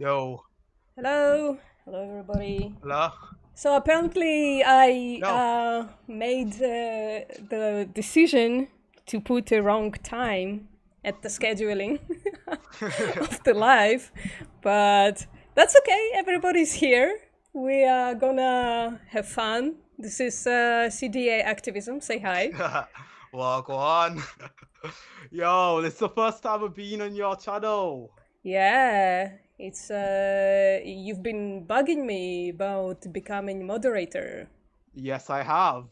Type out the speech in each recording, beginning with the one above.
Yo, Hello, hello everybody. hello. So apparently I Yo. made the decision to put a wrong time at the scheduling of the live, but that's okay. Everybody's here. We are gonna have fun. This is CDA activism. Say hi. Well, go on. Yo, this is the first time I've been on your channel. Yeah, it's you've been bugging me about becoming moderator. Yes, I have.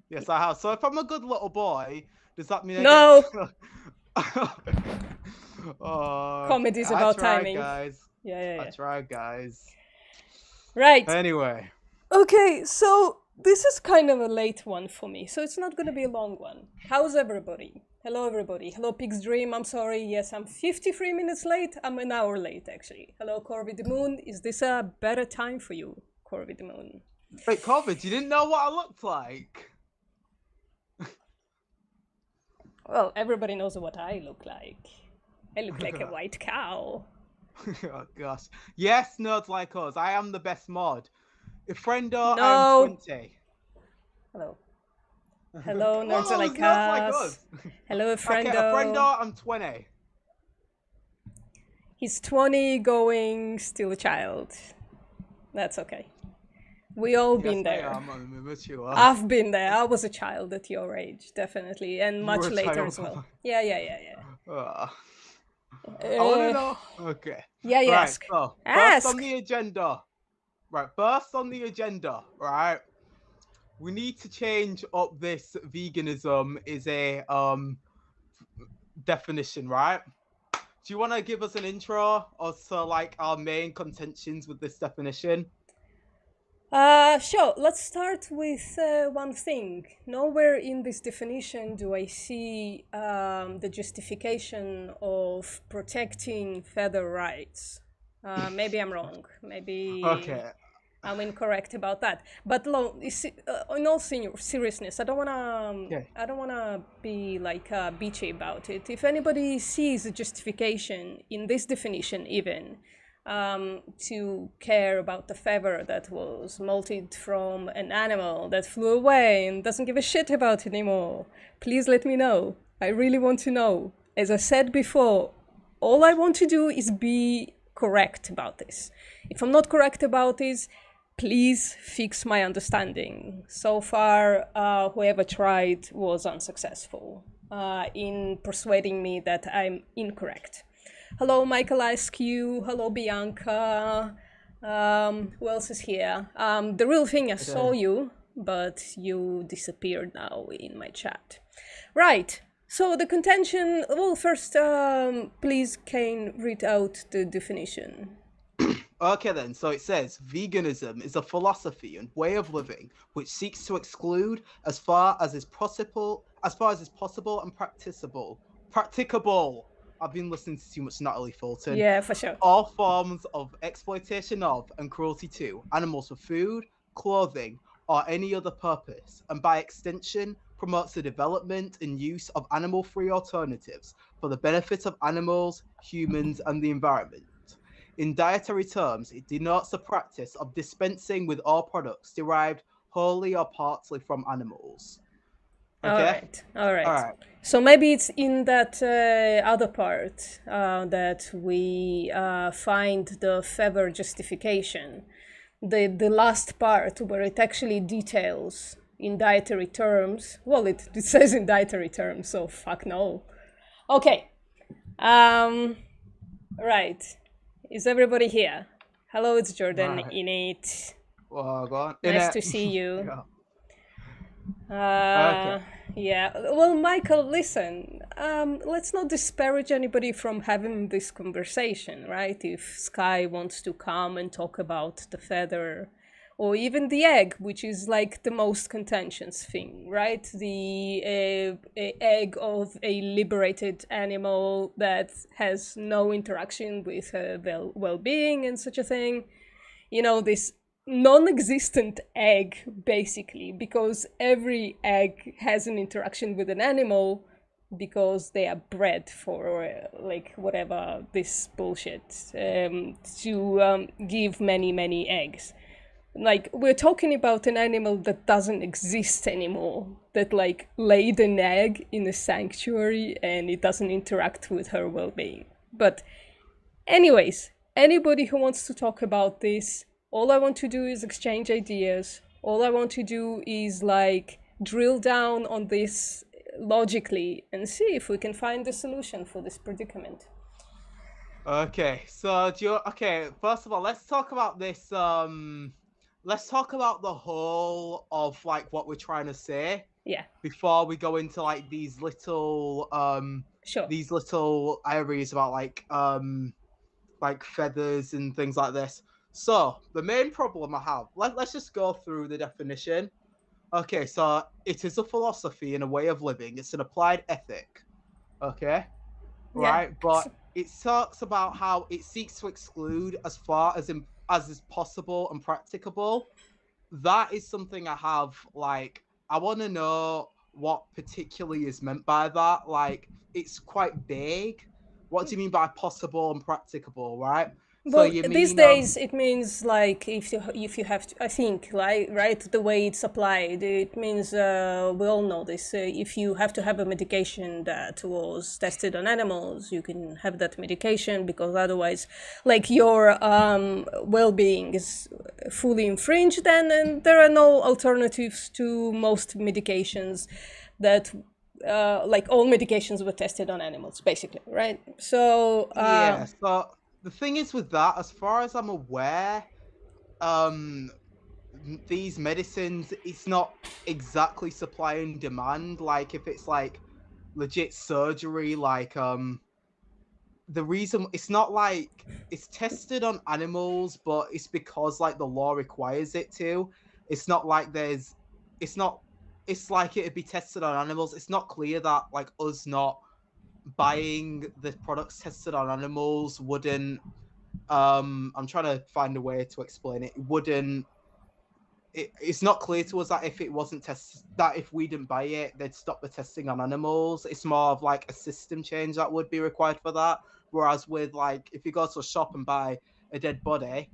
Yes, I have. So if I'm a good little boy, does that mean I get No, to... Oh, okay. comedy is I about tried, timing. guys. Yeah, yeah, I yeah. tried, guys. Right. Anyway. Okay, so this is kind of a late one for me, so it's not going to be a long one. How's everybody? Hello, everybody. Hello, Pig's Dream. I'm sorry. Yes, I'm 53 minutes late. I'm an hour late, actually. Hello, Corby the Moon. Is this a better time for you, Corby the Moon? Wait, COVID, you didn't know what I looked like? Well, everybody knows what I look like. I look like a white cow. Oh, gosh. Yes, nerds like us. I am the best mod. If Friendo, I am No. 20. Hello. Hello, nerds Whoa, there's like nerds like us. us. Hello, Okay, a friendo. Friendo, I'm 20. He's 20 going still a child. That's okay. We all Yes, been I there. am. I'm mature. I've been there. I was a child at your age, definitely, and You were much a later child. as well. Yeah, yeah, yeah, Uh, yeah. I want to know. Okay. Yeah, you Right, ask. so, first on Ask! the agenda. Right, first on the agenda, right? We need to change up this veganism is a definition, right? Do you want to give us an intro as to like our main contentions with this definition? Sure. Let's start with one thing. Nowhere in this definition do I see the justification of protecting feather rights. Maybe I'm wrong. Maybe Okay. I'm incorrect about that. But in all seriousness, Okay. I don't wanna be like bitchy about it. If anybody sees a justification in this definition, even to care about the feather that was molted from an animal that flew away and doesn't give a shit about it anymore, please let me know. I really want to know. As I said before, all I want to do is be correct about this. If I'm not correct about this, please fix my understanding. So far, whoever tried was unsuccessful in persuading me that I'm incorrect. Hello, Michael Askew. Hello, Bianca. Who else is here? The real thing, I saw you, but you disappeared now in my chat. Right. So the contention. Well, first, please, Kane, read out the definition. Okay, then. So it says veganism is a philosophy and way of living which seeks to exclude as far as is possible and practicable. I've been listening to too much Natalie Fulton. Yeah, for sure. All forms of exploitation of and cruelty to animals for food, clothing, or any other purpose, and by extension promotes the development and use of animal-free alternatives for the benefit of animals, humans, and the environment. In dietary terms, it denotes the practice of dispensing with all products derived wholly or partly from animals. All Okay? right, all All right. right. So maybe it's in that other part that we find the feather justification. The last part where it actually details in dietary terms. Well, it says in dietary terms, so fuck no. Okay. Right. Is everybody here? Hello, it's Jordan Right. in it. Well, go on. In Nice it. to see you. Yeah. Okay. Uh, yeah. Well, Michael, listen. Let's not disparage anybody from having this conversation, right? If Sky wants to come and talk about the feather, or even the egg, which is like the most contentious thing, right? The egg of a liberated animal that has no interaction with well-being and such a thing. You know, this non-existent egg, basically, because every egg has an interaction with an animal, because they are bred for like whatever this bullshit to give many eggs. Like, we're talking about an animal that doesn't exist anymore, that like laid an egg in a sanctuary and it doesn't interact with her well-being. But anyways, anybody who wants to talk about this, all I want to do is exchange ideas. All I want to do is like drill down on this logically and see if we can find a solution for this predicament. Okay, so okay, first of all, let's talk about this. Let's talk about the whole of like what we're trying to say. Yeah. Before we go into like these little Sure. these little areas about like feathers and things like this. So the main problem I have, let's just go through the definition. Okay, so it is a philosophy and a way of living. It's an applied ethic. Okay, right, Yeah. but it talks about how it seeks to exclude as far as is possible and practicable. That is something I have. Like, I want to know what particularly is meant by that. Like, it's quite vague. What do you mean by possible and practicable, right? So Well, you these mean days it means like if you have to, I think, like, right, the way it's applied, it means we all know this. If you have to have a medication that was tested on animals, you can have that medication because otherwise, like, your well-being is fully infringed, and there are no alternatives to most medications that. Like, all medications were tested on animals, basically, right? So yeah. So the thing is with that, as far as I'm aware, um these medicines, it's not exactly supply and demand. Like, if it's like legit surgery, like the reason it's not like it's tested on animals, but it's because like the law requires it to. It's not like it's not it's like it'd be tested on animals. It's not clear that like us not buying the products tested on animals wouldn't I'm trying to find a way to explain it. It's not clear to us that if it wasn't tested, that if we didn't buy it, they'd stop the testing on animals. It's more of like a system change that would be required for that. Whereas with like, if you go to a shop and buy a dead body,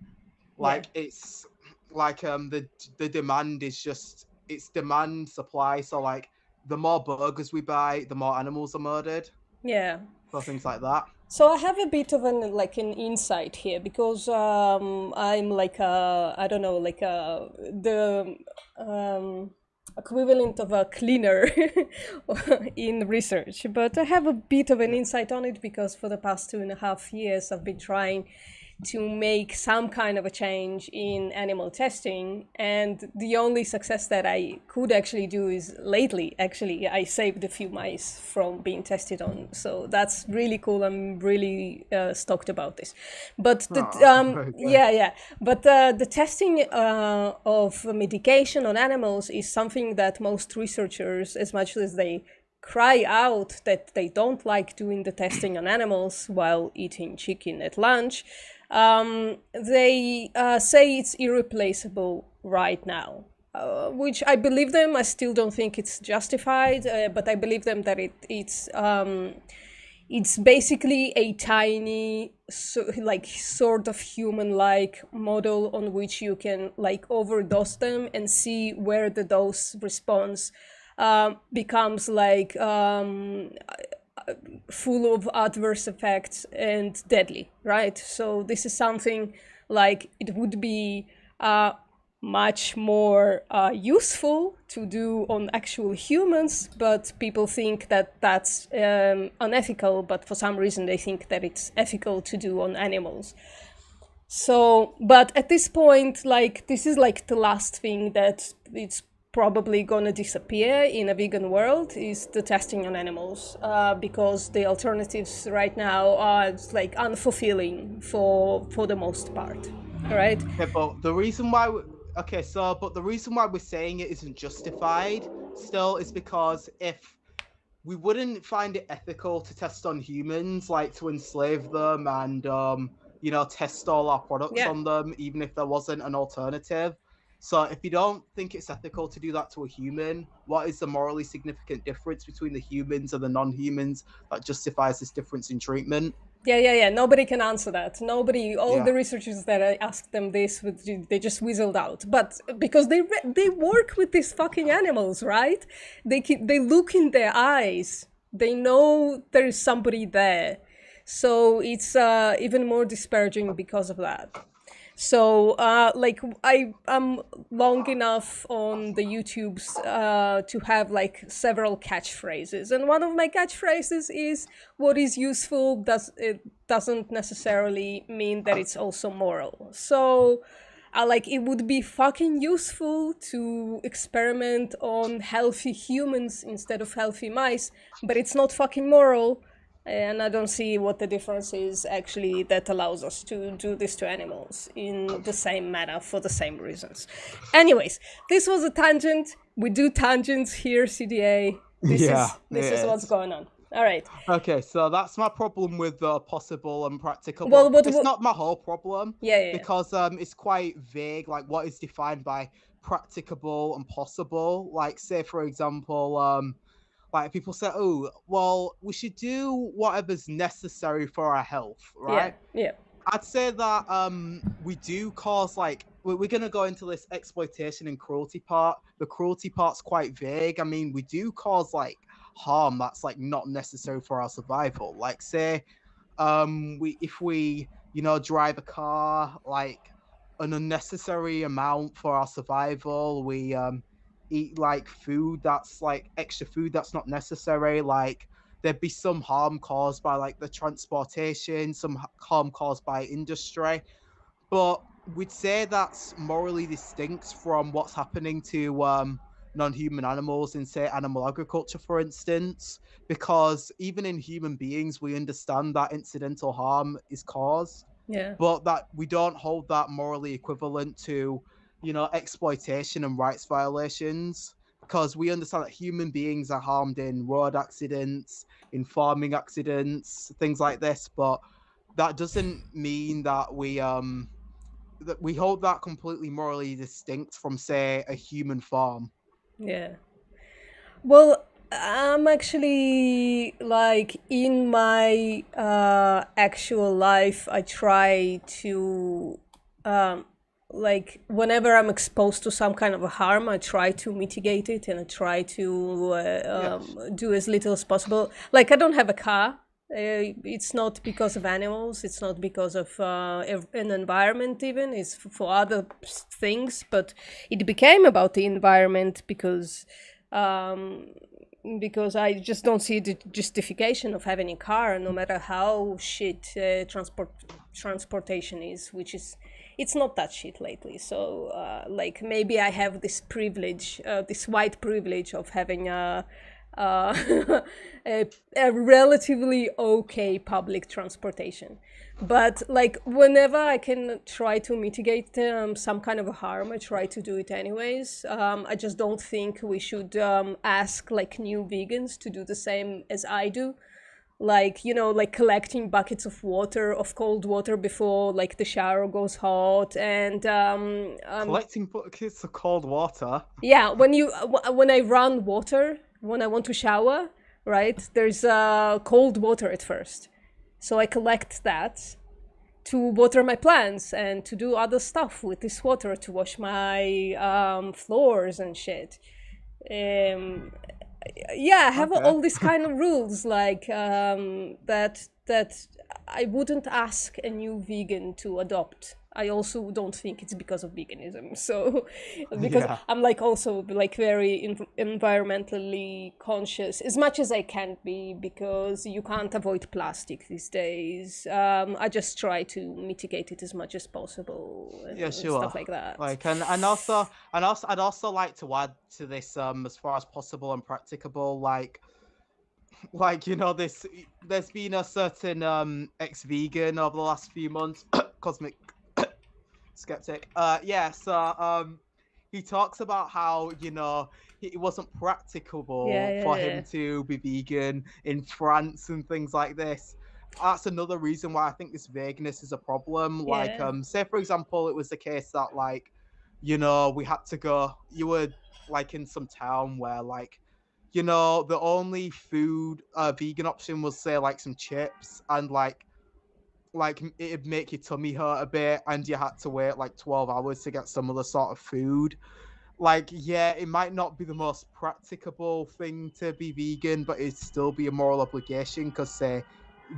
like it's like the demand is just, it's demand supply. So like the more burgers we buy, the more animals are murdered. yeah. So things like that. So I have a bit of an insight here because I'm like I don't know, like the equivalent of a cleaner in research, but I have a bit of an insight on it because for the past 2.5 years I've been trying to make some kind of a change in animal testing, and the only success that I could actually do is lately actually I saved a few mice from being tested on, so that's really cool. I'm really stoked about this. But the testing of medication on animals is something that most researchers, as much as they cry out that they don't like doing the testing on animals while eating chicken at lunch, they say it's irreplaceable right now, which I believe them. I still don't think it's justified, but I believe them that it's basically a tiny, like, sort of human-like model on which you can like overdose them and see where the dose response becomes like full of adverse effects and deadly, right? So this is something like it would be much more useful to do on actual humans, but people think that that's unethical, but for some reason they think that it's ethical to do on animals. So, but at this point, like, this is like the last thing that it's probably going to disappear in a vegan world is the testing on animals, because the alternatives right now are like unfulfilling for the most part, right? Okay, but the reason why but the reason why we're saying it isn't justified still is because if we wouldn't find it ethical to test on humans, like to enslave them and test all our products on them, even if there wasn't an alternative. So if you don't think it's ethical to do that to a human, what is the morally significant difference between the humans and the non-humans that justifies this difference in treatment? Yeah. Nobody can answer that. Nobody. All Yeah. the researchers that I asked them this, they just whistled out. But because they work with these fucking animals, right? They look in their eyes. They know there is somebody there. So it's even more disparaging because of that. So, like, I'm long enough on the YouTubes to have like several catchphrases, and one of my catchphrases is "What is useful doesn't necessarily mean that it's also moral." So, like, it would be fucking useful to experiment on healthy humans instead of healthy mice, but it's not fucking moral. And I don't see what the difference is actually that allows us to do this to animals in the same manner for the same reasons. Anyways, this was a tangent. We do tangents here, CDA. This is what's going on. All right. Okay, so that's my problem with the possible and practical. Well, It's not my whole problem. Yeah. Because it's quite vague, like what is defined by practicable and possible. Like, say for example, like people say, oh, well, we should do whatever's necessary for our health, right? Yeah. I'd say that we do cause, like, we're gonna go into this exploitation and cruelty part. The cruelty part's quite vague. I mean, we do cause like harm that's like not necessary for our survival. Like, say, if we drive a car like an unnecessary amount for our survival, we eat like food that's like extra food that's not necessary, like there'd be some harm caused by like the transportation, some harm caused by industry, but we'd say that's morally distinct from what's happening to non-human animals in, say, animal agriculture, for instance, because even in human beings we understand that incidental harm is caused, Yeah. but that we don't hold that morally equivalent to exploitation and rights violations, because we understand that human beings are harmed in road accidents, in farming accidents, things like this, but that doesn't mean that we hold that completely morally distinct from, say, a human farm. Yeah. Well, I'm actually like in my actual life, I try to like whenever I'm exposed to some kind of a harm, I try to mitigate it and I try to do as little as possible. Like I don't have a car. It's not because of animals. It's not because of an environment. Even it's for other things. But it became about the environment because I just don't see the justification of having a car, no matter how shit transportation is, which is it's not that shit lately. So like maybe I have this privilege, this white privilege of having a, a relatively okay public transportation. But like whenever I can try to mitigate some kind of a harm, I try to do it anyways. I just don't think we should ask like new vegans to do the same as I do, like like collecting buckets of water, of cold water, before like the shower goes hot, and Collecting buckets of cold water. yeah, when I run water, when I want to shower, right, there's cold water at first, so I collect that to water my plants and to do other stuff with this water, to wash my floors and shit. Yeah, I have all these kind of rules, like that I wouldn't ask a new vegan to adopt. I also don't think it's because of veganism. So because I'm like also like very environmentally conscious as much as I can be, because you can't avoid plastic these days. I just try to mitigate it as much as possible and stuff like that. Like and also I'd also like to add to this, as far as possible and practicable, like this, there's been a certain ex-vegan over the last few months, Cosmic Skeptic. He talks about how it wasn't practicable for him to be vegan in France and things like this. That's another reason why I think this vagueness is a problem. Like, say for example, it was the case that like we had to go. You were like in some town where like, the only food vegan option was say like some chips and like it'd make your tummy hurt a bit and you had to wait like 12 hours to get some other sort of food. Like, yeah, it might not be the most practicable thing to be vegan, but it'd still be a moral obligation because, say,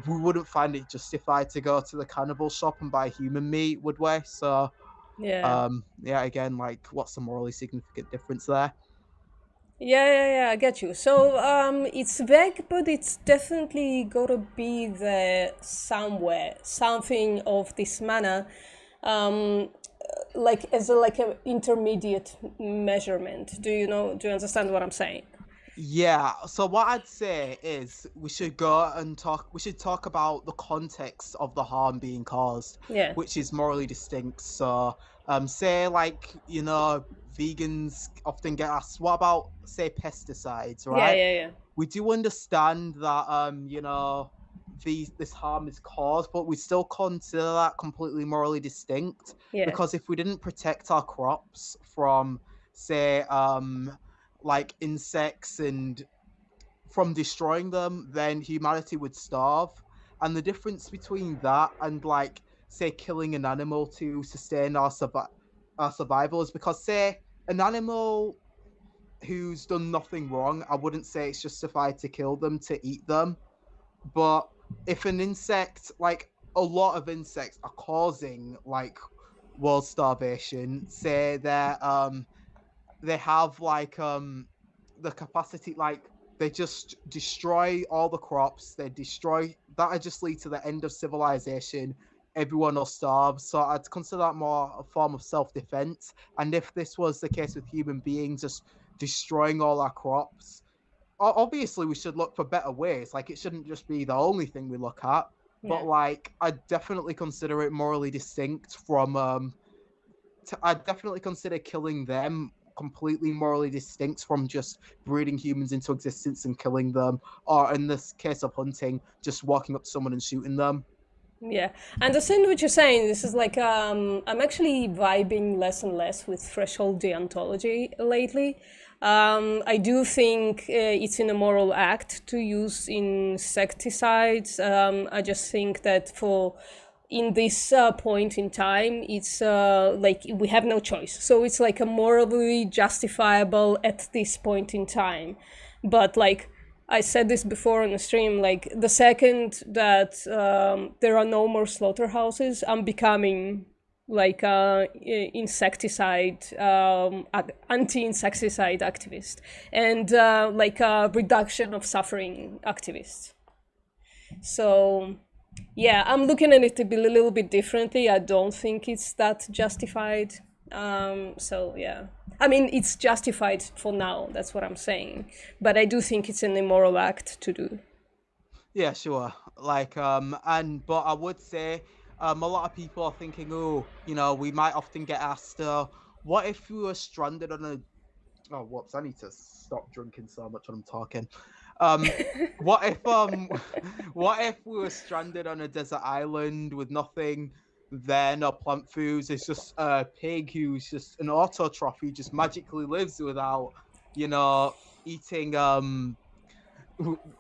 we wouldn't find it justified to go to the cannibal shop and buy human meat, would we? So, Yeah. yeah, again, like, what's the morally significant difference there? Yeah, I get you. So, it's vague, but it's definitely gotta be there somewhere, something of this manner, um, like as a like an intermediate measurement. Do you understand what I'm saying? Yeah, so what I'd say is we should talk about the context of the harm being caused, Yeah, which is morally distinct. So, say like, vegans often get asked, what about say pesticides, yeah, right? yeah, yeah, We do understand that this harm is caused, but we still consider that completely morally distinct yeah, because if we didn't protect our crops from say like insects and from destroying them, then humanity would starve. And the difference between that and like say killing an animal to sustain our survival is because say an animal who's done nothing wrong, I wouldn't say it's justified to kill them to eat them. But if an insect, like a lot of insects, are causing like world starvation, say they have like the capacity, like they just destroy all the crops, they destroy that'll just lead to the end of civilization. Everyone will starve. So I'd consider that more a form of self-defense. And if this was the case with human beings just destroying all our crops, obviously we should look for better ways. Like it shouldn't just be the only thing we look at, yeah. but like I definitely consider it morally distinct from I definitely consider killing them completely morally distinct from just breeding humans into existence and killing them, or in this case of hunting, just walking up to someone and shooting them. Yeah, I understand what you're saying. This is like I'm actually vibing less and less with threshold deontology lately. I do think it's an immoral act to use insecticides. I just think that for in this point in time, it's like we have no choice. So it's like a morally justifiable at this point in time. But like I said this before on the stream, like the second that there are no more slaughterhouses, I'm becoming like a insecticide, anti-insecticide activist, and like a reduction of suffering activist. So yeah, I'm looking at it a little bit differently. I don't think it's that justified. So yeah, I mean it's justified for now. That's what I'm saying. But I do think it's an immoral act to do. Yeah, sure. Like, and but I would say, a lot of people are thinking, oh, we might often get asked, what if we were stranded on a Oh, whoops! I need to stop drinking so much when I'm talking. Um, what if what if we were stranded on a desert island with nothing there, no plant foods? It's just a pig who's just an autotroph who just magically lives without, you know, eating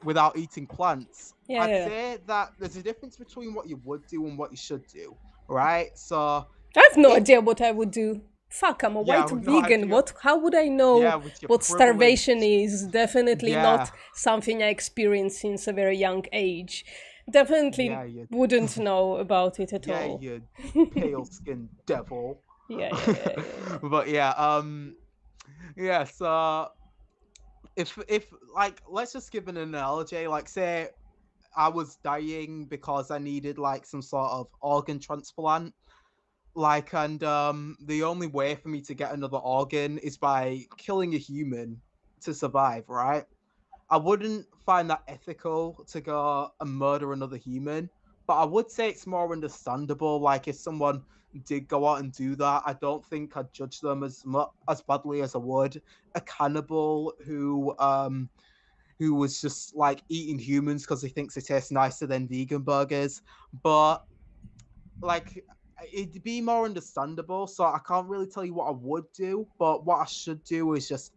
without eating plants. Yeah, I'd yeah. say that there's a difference between what you would do and what you should do, right? So I have no if idea what I would do. Fuck, I'm a yeah, white with no vegan. idea. What? How would I know Yeah, with your what starvation privilege. is? Definitely Yeah, not something I experienced since a very young age. Definitely yeah, you wouldn't know about it at yeah, all. you pale skinned devil. Yeah. But yeah, yeah, so if like let's just give an analogy, like say I was dying because I needed like some sort of organ transplant. Like and the only way for me to get another organ is by killing a human to survive, right? I wouldn't find that ethical to go and murder another human, but I would say it's more understandable. Like if someone did go out and do that, I don't think I'd judge them as badly as I would a cannibal who was just like eating humans because he thinks it tastes nicer than vegan burgers. But like it'd be more understandable. So I can't really tell you what I would do, but what I should do is just,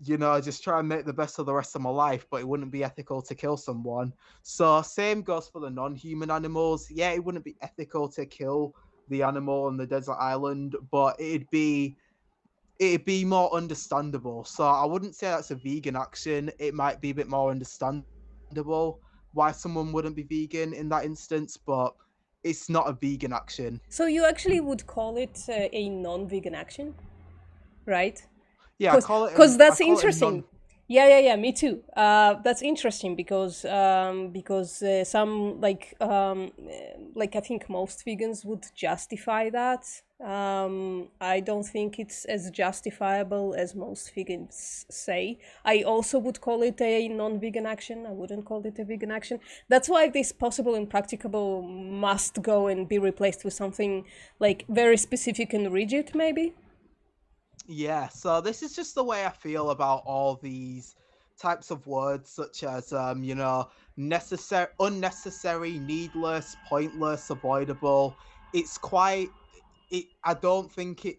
just try and make the best of the rest of my life, but it wouldn't be ethical to kill someone. So same goes for the non-human animals. Yeah, it wouldn't be ethical to kill the animal on the desert island, but it'd be more understandable. So I wouldn't say that's a vegan action. It might be a bit more understandable why someone wouldn't be vegan in that instance, but it's not a vegan action. So you actually would call it a non-vegan action, right? Yeah, Cause, I that's call it a non. interesting. Yeah. Me too. That's interesting because some like I think most vegans would justify that. I don't think it's as justifiable as most vegans say. I also would call it a non-vegan action. I wouldn't call it a vegan action. That's why this possible and practicable must go and be replaced with something like very specific and rigid, maybe. Yeah, so this is just the way I feel about all these types of words, such as necessary, unnecessary, needless, pointless, avoidable. It's quite. I don't think it.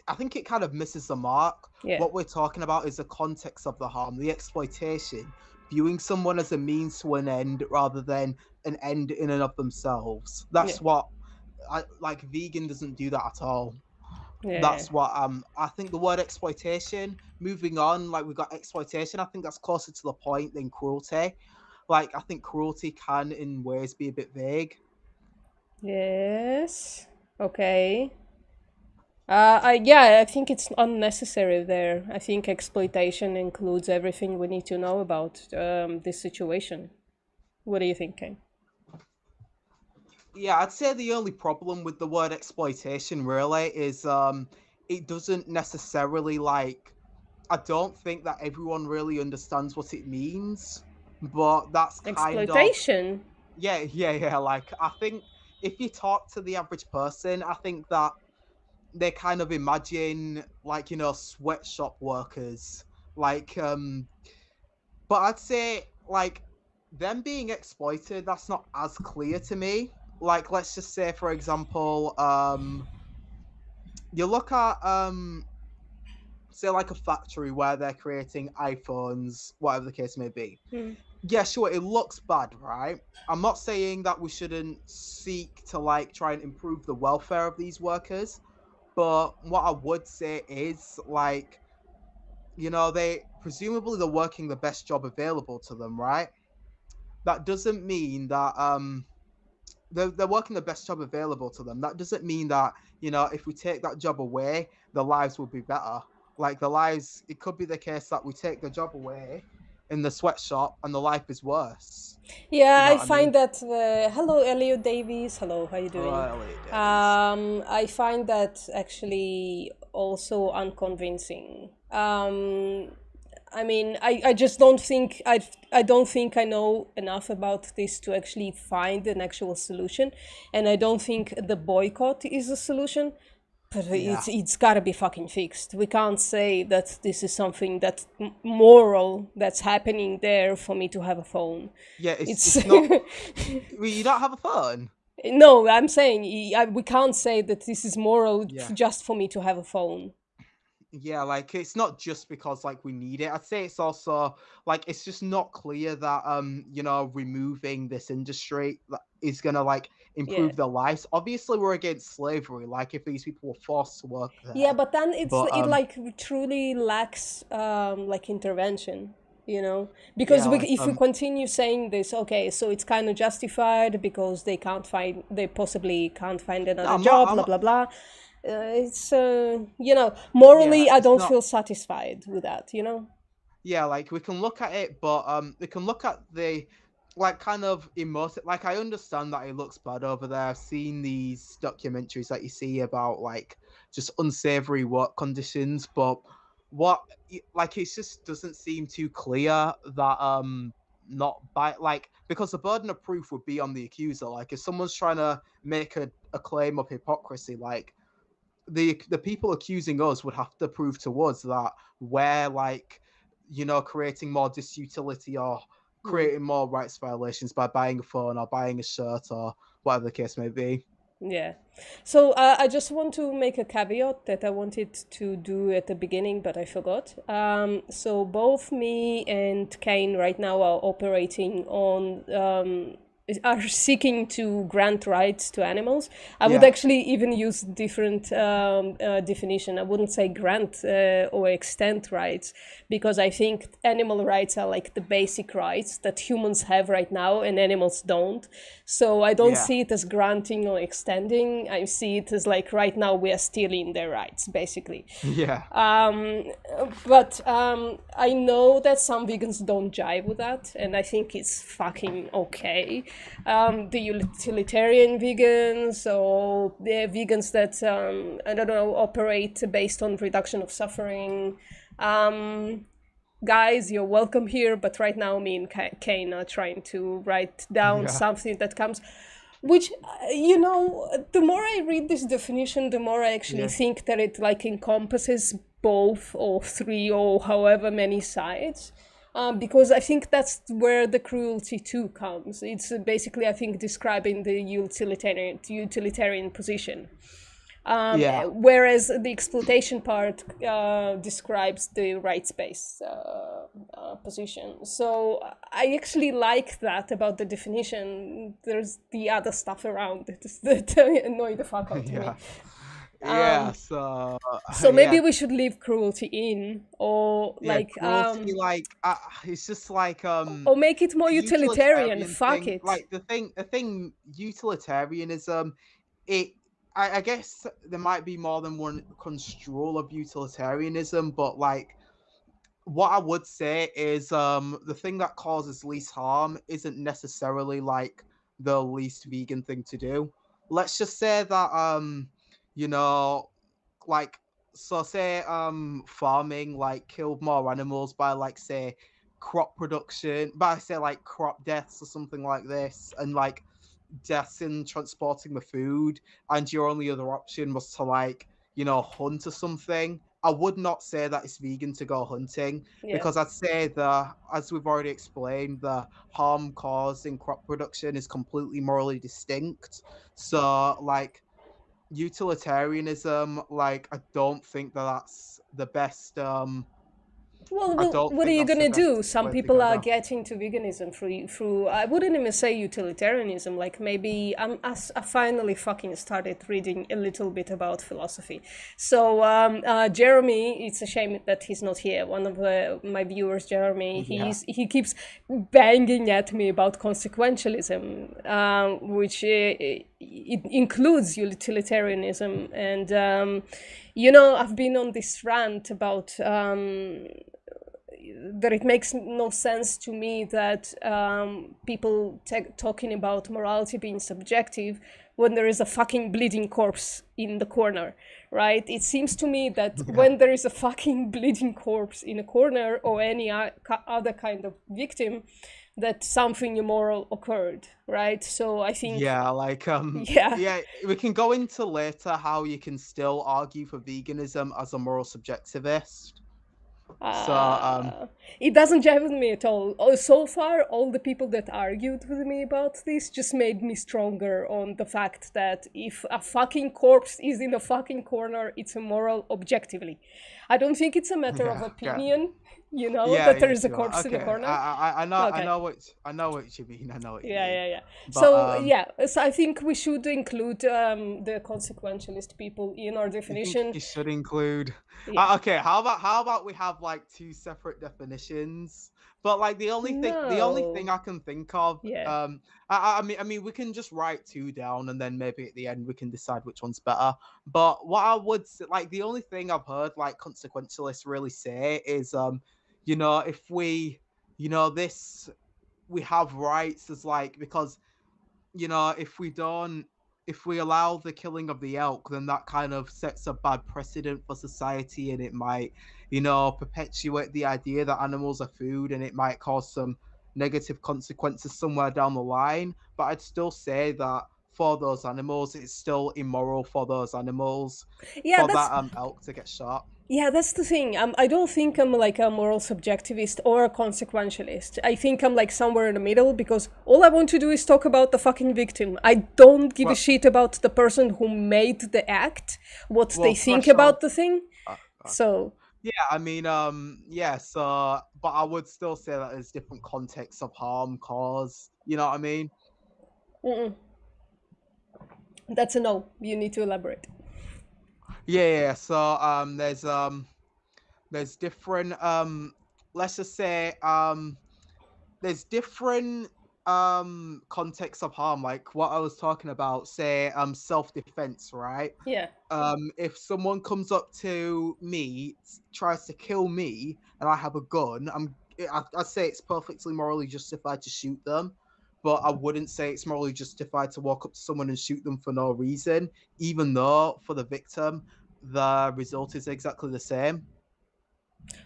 I think it kind of misses the mark. Yeah. What we're talking about is the context of the harm, the exploitation, viewing someone as a means to an end rather than an end in and of themselves. Yeah. That's what I like. Vegan doesn't do that at all. Yeah. That's what I think the word exploitation, moving on, like we've got exploitation, I think that's closer to the point than cruelty. Like I think cruelty can in ways be a bit vague. Yes. Okay. I think it's unnecessary there. I think exploitation includes everything we need to know about this situation. What do you think, Kane? Yeah, I'd say the only problem with the word exploitation really is it doesn't necessarily like I don't think that everyone really understands what it means, but that's kind of Exploitation? yeah, like I think if you talk to the average person, I think that they kind of imagine like sweatshop workers like but I'd say like them being exploited, that's not as clear to me. Like let's just say for example you look at say like a factory where they're creating iPhones, whatever the case may be. Hmm. Yeah, sure, it looks bad, right? I'm not saying that we shouldn't seek to like try and improve the welfare of these workers, but what I would say is like, they presumably they're working the best job available to them, right? That doesn't mean that they're working the best job available to them. That doesn't mean that, if we take that job away, their lives will be better. Like the lives, it could be the case that we take the job away in the sweatshop and the life is worse. You Yeah, know I what I mean? find that. Hello, Elliot Davies. Hello, how you doing? Hello, Elliot Davies. I find that actually also unconvincing. I mean, I just don't think I don't think I know enough about this to actually find an actual solution, and I don't think the boycott is a solution. But Yeah. it's gotta be fucking fixed. We can't say that this is something that's moral that's happening there for me to have a phone. Yeah, It's it's not. Well, you don't have a phone. no, I'm saying we can't say that this is moral Yeah. just for me to have a phone. Yeah, like it's not just because like we need it. I'd say it's also like it's just not clear that removing this industry is gonna like Yeah. improve their lives. Obviously, we're against slavery. Like if these people were forced to work Yeah, there, but then but it like truly lacks like intervention, because yeah, like if we continue saying this, okay, so it's kind of justified because they possibly can't find no, another job, I'm blah not. blah blah. It's Yeah, morally, I it's don't not. feel satisfied with that. Yeah, like we can look at it, but we can look at the like kind of emotive. Like I understand that it looks bad over there. I've seen these documentaries that you see about like just unsavory work conditions, but like it just doesn't seem too clear that not by like because the burden of proof would be on the accuser. Like if someone's trying to make a claim of hypocrisy, like the people accusing us would have to prove to us that we're like creating more disutility or Hmm. creating more rights violations by buying a phone or buying a shirt or whatever the case may be. Yeah. So I just want to make a caveat that I wanted to do at the beginning, but I forgot. So both me and Kane right now are operating on are seeking to grant rights to animals. I would Yeah, actually even use different definition. I wouldn't say grant or extend rights, because I think animal rights are like the basic rights that humans have right now and animals don't. So I don't yeah, see it as granting or extending. I see it as like right now we are stealing their rights, basically. yeah, But I know that some vegans don't jive with that, and I think it's fucking okay. The utilitarian vegans or the vegans that I don't know operate based on reduction of suffering. Guys, you're welcome here, but right now me and Kane are trying to write down yeah, something that comes, which, you know, the more I read this definition, the more I actually yeah, think that it like encompasses both or three or however many sides. Because I think that's where the cruelty too comes. It's basically, I think, describing the utilitarian position. yeah. Whereas the exploitation part describes the rights-based position. So I actually like that about the definition. There's the other stuff around it that annoy the fuck out of me. Yeah, yeah. So So yeah, maybe we should leave cruelty in, or yeah. like, Cruelty, like it's just like or make it more the utilitarian. utilitarian Fuck thing. it. Like the thing, utilitarianism. It, I guess there might be more than one construal of utilitarianism, but like what I would say is the thing that causes least harm isn't necessarily like the least vegan thing to do. Let's just say that you know like so say farming like killed more animals by like say crop production by say like crop deaths or something like this, and like deaths in transporting the food, and your only other option was to like hunt or something. I would not say that it's vegan to go hunting, Yeah. because I'd say that, as we've already explained, the harm caused in crop production is completely morally distinct. So like utilitarianism, like I don't think that that's the best Well, I don't what are think you that's the gonna best do? Some way to people go are down. getting to veganism through I wouldn't even say utilitarianism. Like maybe I finally fucking started reading a little bit about philosophy. So Jeremy, it's a shame that he's not here. One of my viewers, Jeremy, Yeah, he keeps banging at me about consequentialism, which it includes utilitarianism. And you know, I've been on this rant about that it makes no sense to me that people talking about morality being subjective when there is a fucking bleeding corpse in the corner, right? It seems to me that yeah. when there is a fucking bleeding corpse in a corner or any other kind of victim, that something immoral occurred, right? So I think, Yeah, like yeah. yeah, we can go into later how you can still argue for veganism as a moral subjectivist. So Uh, it doesn't jive with me at all. So far, all the people that argued with me about this just made me stronger on the fact that if a fucking corpse is in a fucking corner, it's immoral objectively. I don't think it's a matter of yeah, yeah. opinion, you know, Yeah, that there yeah, is a sure. corpse in a Okay. corner. I Okay. know what you mean. I know what you Yeah, mean. yeah, yeah. But So yeah, so I think we should include the consequentialist people in our you think definition. you should include Yeah. okay, how about we have like two separate definitions? But like the only thing No. I can think of, Yeah. I mean we can just write two down and then maybe at the end we can decide which one's better. But what I would say, like the only thing I've heard like consequentialists really say is if we this we have rights as like, because if we allow the killing of the elk, then that kind of sets a bad precedent for society, and it might perpetuate the idea that animals are food, and it might cause some negative consequences somewhere down the line. But I'd still say that for those animals, it's still immoral for those animals Yeah, for that's that elk to get shot. Yeah, that's the thing. I don't think I'm like a moral subjectivist or a consequentialist. I think I'm like somewhere in the middle because all I want to do is talk about the fucking victim. I don't give a Well, shit about the person who made the act, what they well, think threshold. about the thing. Uh, uh, So, yeah, I mean, yeah. So, but I would still say that there's different contexts of harm caused. You know what I mean? mm-mm, that's a no. You need to elaborate. Yeah, yeah. Yeah. So, there's different let's just say there's different contexts of harm, like what I was talking about, say self-defense, right? Yeah. If someone comes up to me, tries to kill me, and I have a gun, I'd say it's perfectly morally justified to shoot them, but I wouldn't say it's morally justified to walk up to someone and shoot them for no reason, even though for the victim the result is exactly the same.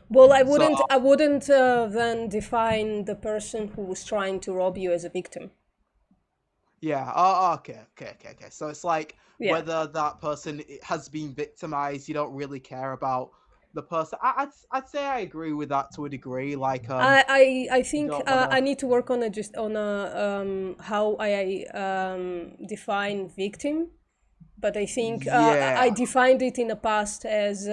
Well, I So wouldn't. I wouldn't then define the person who was trying to rob you as a victim. yeah. Oh, okay, okay, okay, okay. So it's like Yeah. whether that person has been victimized, you don't really care about the person. I'd say I agree with that to a degree. Like, I you think don't wanna. I need to work on a just on a how I define victim, but I think I Yeah, defined it in the past as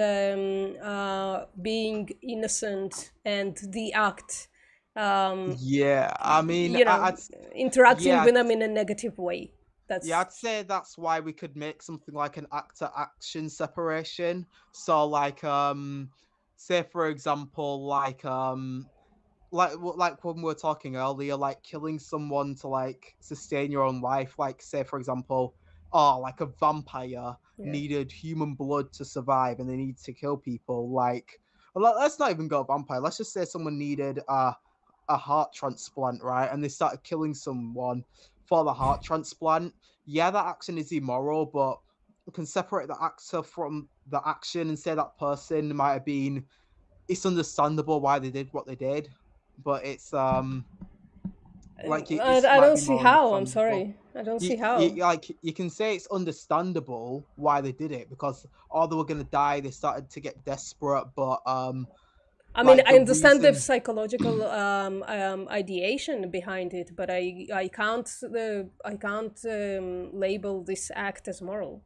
being innocent and the act, yeah. I mean, you know, interacting yeah, with them in a negative way. yeah. That's I'd say that's why we could make something like an actor action separation. So, like, say for example, like when we were talking earlier, like killing someone to like sustain your own life, like say for example, oh, like a vampire yeah. needed human blood to survive and they need to kill people, like, well, let's not even go vampire, let's just say someone needed a heart transplant, right, and they started killing someone for the heart transplant. Yeah, that action is immoral, but we can separate the actor from the action and say that person might have been, it's understandable why they did what they did, but it's like it I might don't be see more how. I'm understandable. sorry. I don't see You how. like you can say it's understandable why they did it because oh they were gonna die, they started to get desperate, but I mean, like I the understand the reason. psychological ideation behind it, but I can't label this act as moral.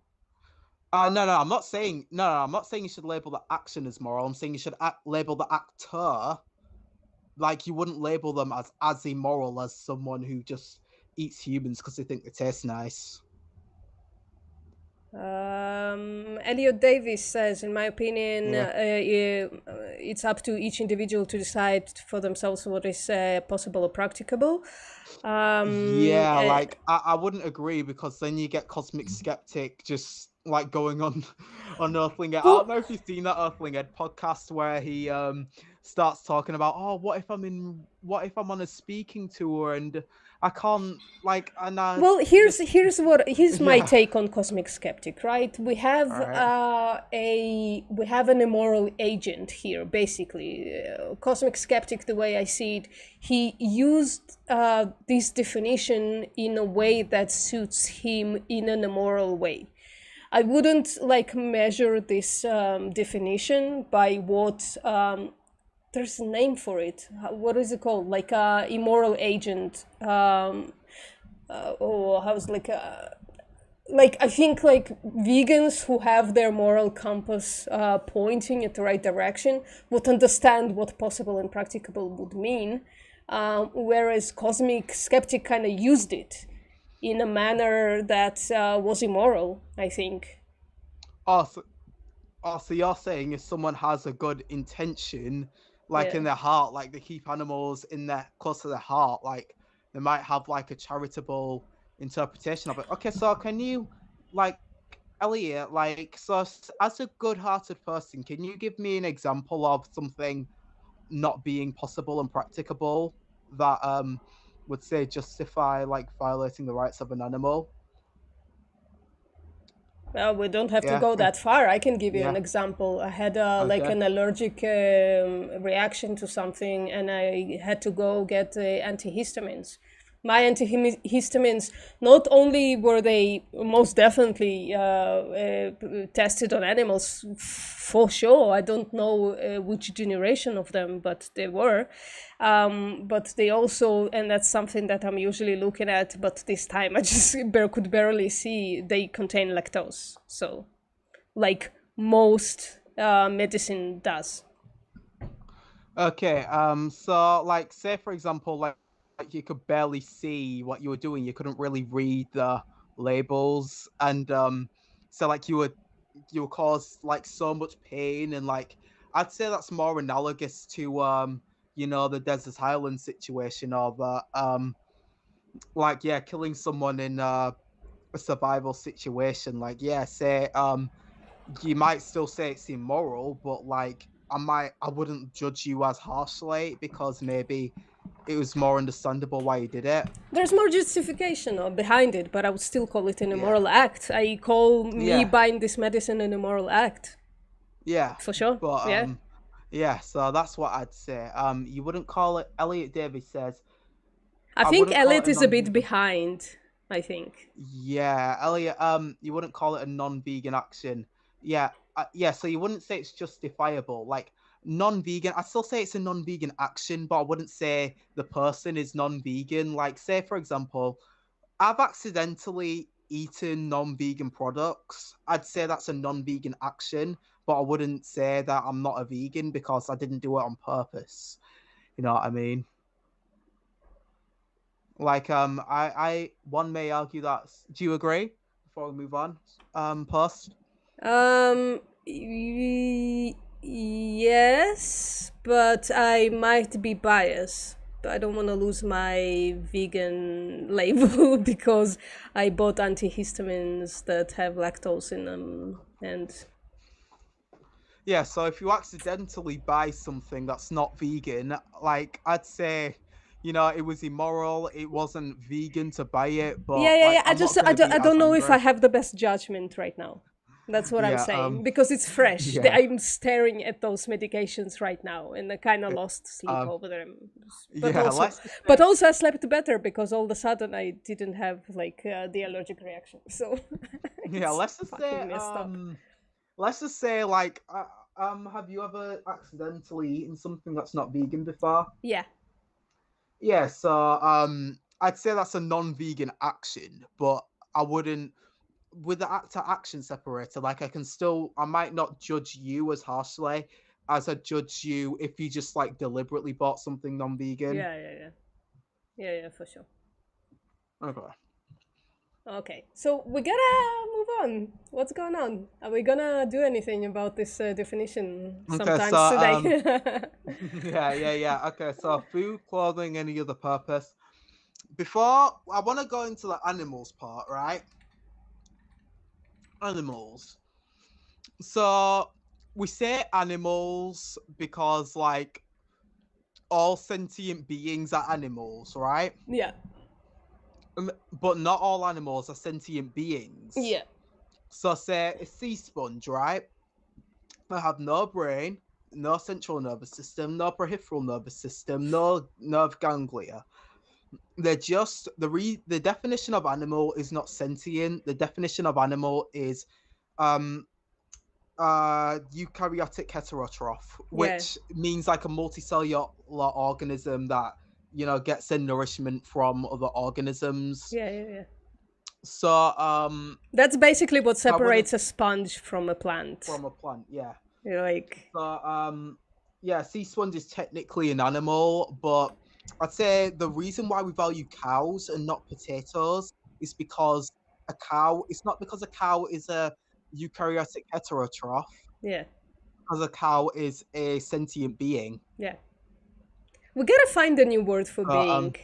No, I'm not saying I'm not saying you should label the action as moral. I'm saying you should label the actor, like you wouldn't label them as immoral as someone who just eats humans because they think they taste nice. Elliot Davis says, in my opinion, Yeah. it's up to each individual to decide for themselves what is possible or practicable. Yeah, Uh, like I wouldn't agree because then you get Cosmic Skeptic just like going on on Earthling Ed. I who don't know if you've seen that Earthling Ed podcast where he starts talking about, oh, what if I'm on a speaking tour and I can't, like, and I Well, just here's my yeah. take on Cosmic Skeptic, right? All right. We have an immoral agent here, basically. Cosmic Skeptic, the way I see it, he used this definition in a way that suits him in an immoral way. I wouldn't like measure this definition by what there's a name for it. What is it called? Like a immoral agent. Or how's like I think like vegans who have their moral compass pointing at the right direction would understand what possible and practicable would mean, whereas Cosmic Skeptic kind of used it in a manner that was immoral, I think. Oh, so you're saying if someone has a good intention, like Yeah. in their heart, like they keep animals in their close to their heart, like they might have like a charitable interpretation of it. Okay, so can you, like, Elliot, like, so as a good-hearted person, can you give me an example of something not being possible and practicable that would say justify like violating the rights of an animal? Well, we don't have to Yeah, go that far. I can give you an yeah, example. I had like okay. an allergic reaction to something, and I had to go get antihistamines. My antihistamines, not only were they most definitely tested on animals, for sure. I don't know which generation of them, but they were. But they also, and that's something that I'm usually looking at, but this time I just could barely see, they contain lactose. So, like most medicine does. Okay, so like say for example, like you could barely see what you were doing, you couldn't really read the labels, and so like you would cause like so much pain, and like I'd say that's more analogous to the desert island situation, or the like yeah, killing someone in a survival situation. Like yeah, say you might still say it's immoral, but like I wouldn't judge you as harshly because maybe it was more understandable why you did it. There's more justification behind it, but I would still call it an Yeah. immoral act. I call me Yeah. buying this medicine an immoral act, Yeah. for sure. But Yeah. yeah, so that's what I'd say. You wouldn't call it Elliot Davis says I I think wouldn't call Elliot it a is a bit non-vegan. behind, I think. Yeah, Elliot, you wouldn't call it a non-vegan action. Yeah, yeah, so you wouldn't say it's justifiable. Like non-vegan, I still say it's a non-vegan action, but I wouldn't say the person is non-vegan. Like, say for example, I've accidentally eaten non-vegan products. I'd say that's a non-vegan action, but I wouldn't say that I'm not a vegan because I didn't do it on purpose. You know what I mean? Like, I one may argue that. Do you agree? Before we move on, post. Yes, but I might be biased. I don't want to lose my vegan label because I bought antihistamines that have lactose in them, and Yeah, so if you accidentally buy something that's not vegan, like I'd say, it was immoral. It wasn't vegan to buy it, yeah, but yeah, like yeah. I'm not gonna I be as don't know if I angry. have the best judgment right now. That's what I'm Yeah, saying because it's fresh. yeah, I'm staring at those medications right now, and I kind of uh, lost sleep um, over them. But yeah. also, Let's just but say, also I slept better because all of a sudden I didn't have like the allergic reaction. So yeah, it's let's just say, fucking messed up. like, have you ever accidentally eaten something that's not vegan before? Yeah, Yeah, so I'd say that's a non-vegan action, but I wouldn't with the act to action separator. Like I might not judge you as harshly as I judge you if you just like deliberately bought something non-vegan. yeah, yeah, yeah, yeah, yeah, for sure. Okay. Okay, so we gotta move on. What's going on? Are we gonna do anything about this definition Okay, so sometimes today? yeah. Okay, so food, clothing, any other purpose. Before I want to go into the animals part, right? Animals. So we say animals because like all sentient beings are animals, right? Yeah, But not all animals are sentient beings. yeah, So say a sea sponge, right? They have no brain, no central nervous system, no peripheral nervous system, no nerve ganglia. They're just the definition of animal is not sentient. The definition of animal is um eukaryotic heterotroph, yeah, which means like a multicellular organism that gets their nourishment from other organisms. yeah, yeah, yeah. So That's basically what I wouldn't separates a sponge from a plant. from a plant, yeah. You're like, So yeah, sea sponge is technically an animal, but I'd say the reason why we value cows and not potatoes is because a cow. It's not because a cow is a eukaryotic heterotroph, yeah, because a cow is a sentient being. yeah. We gotta find a new word for So being.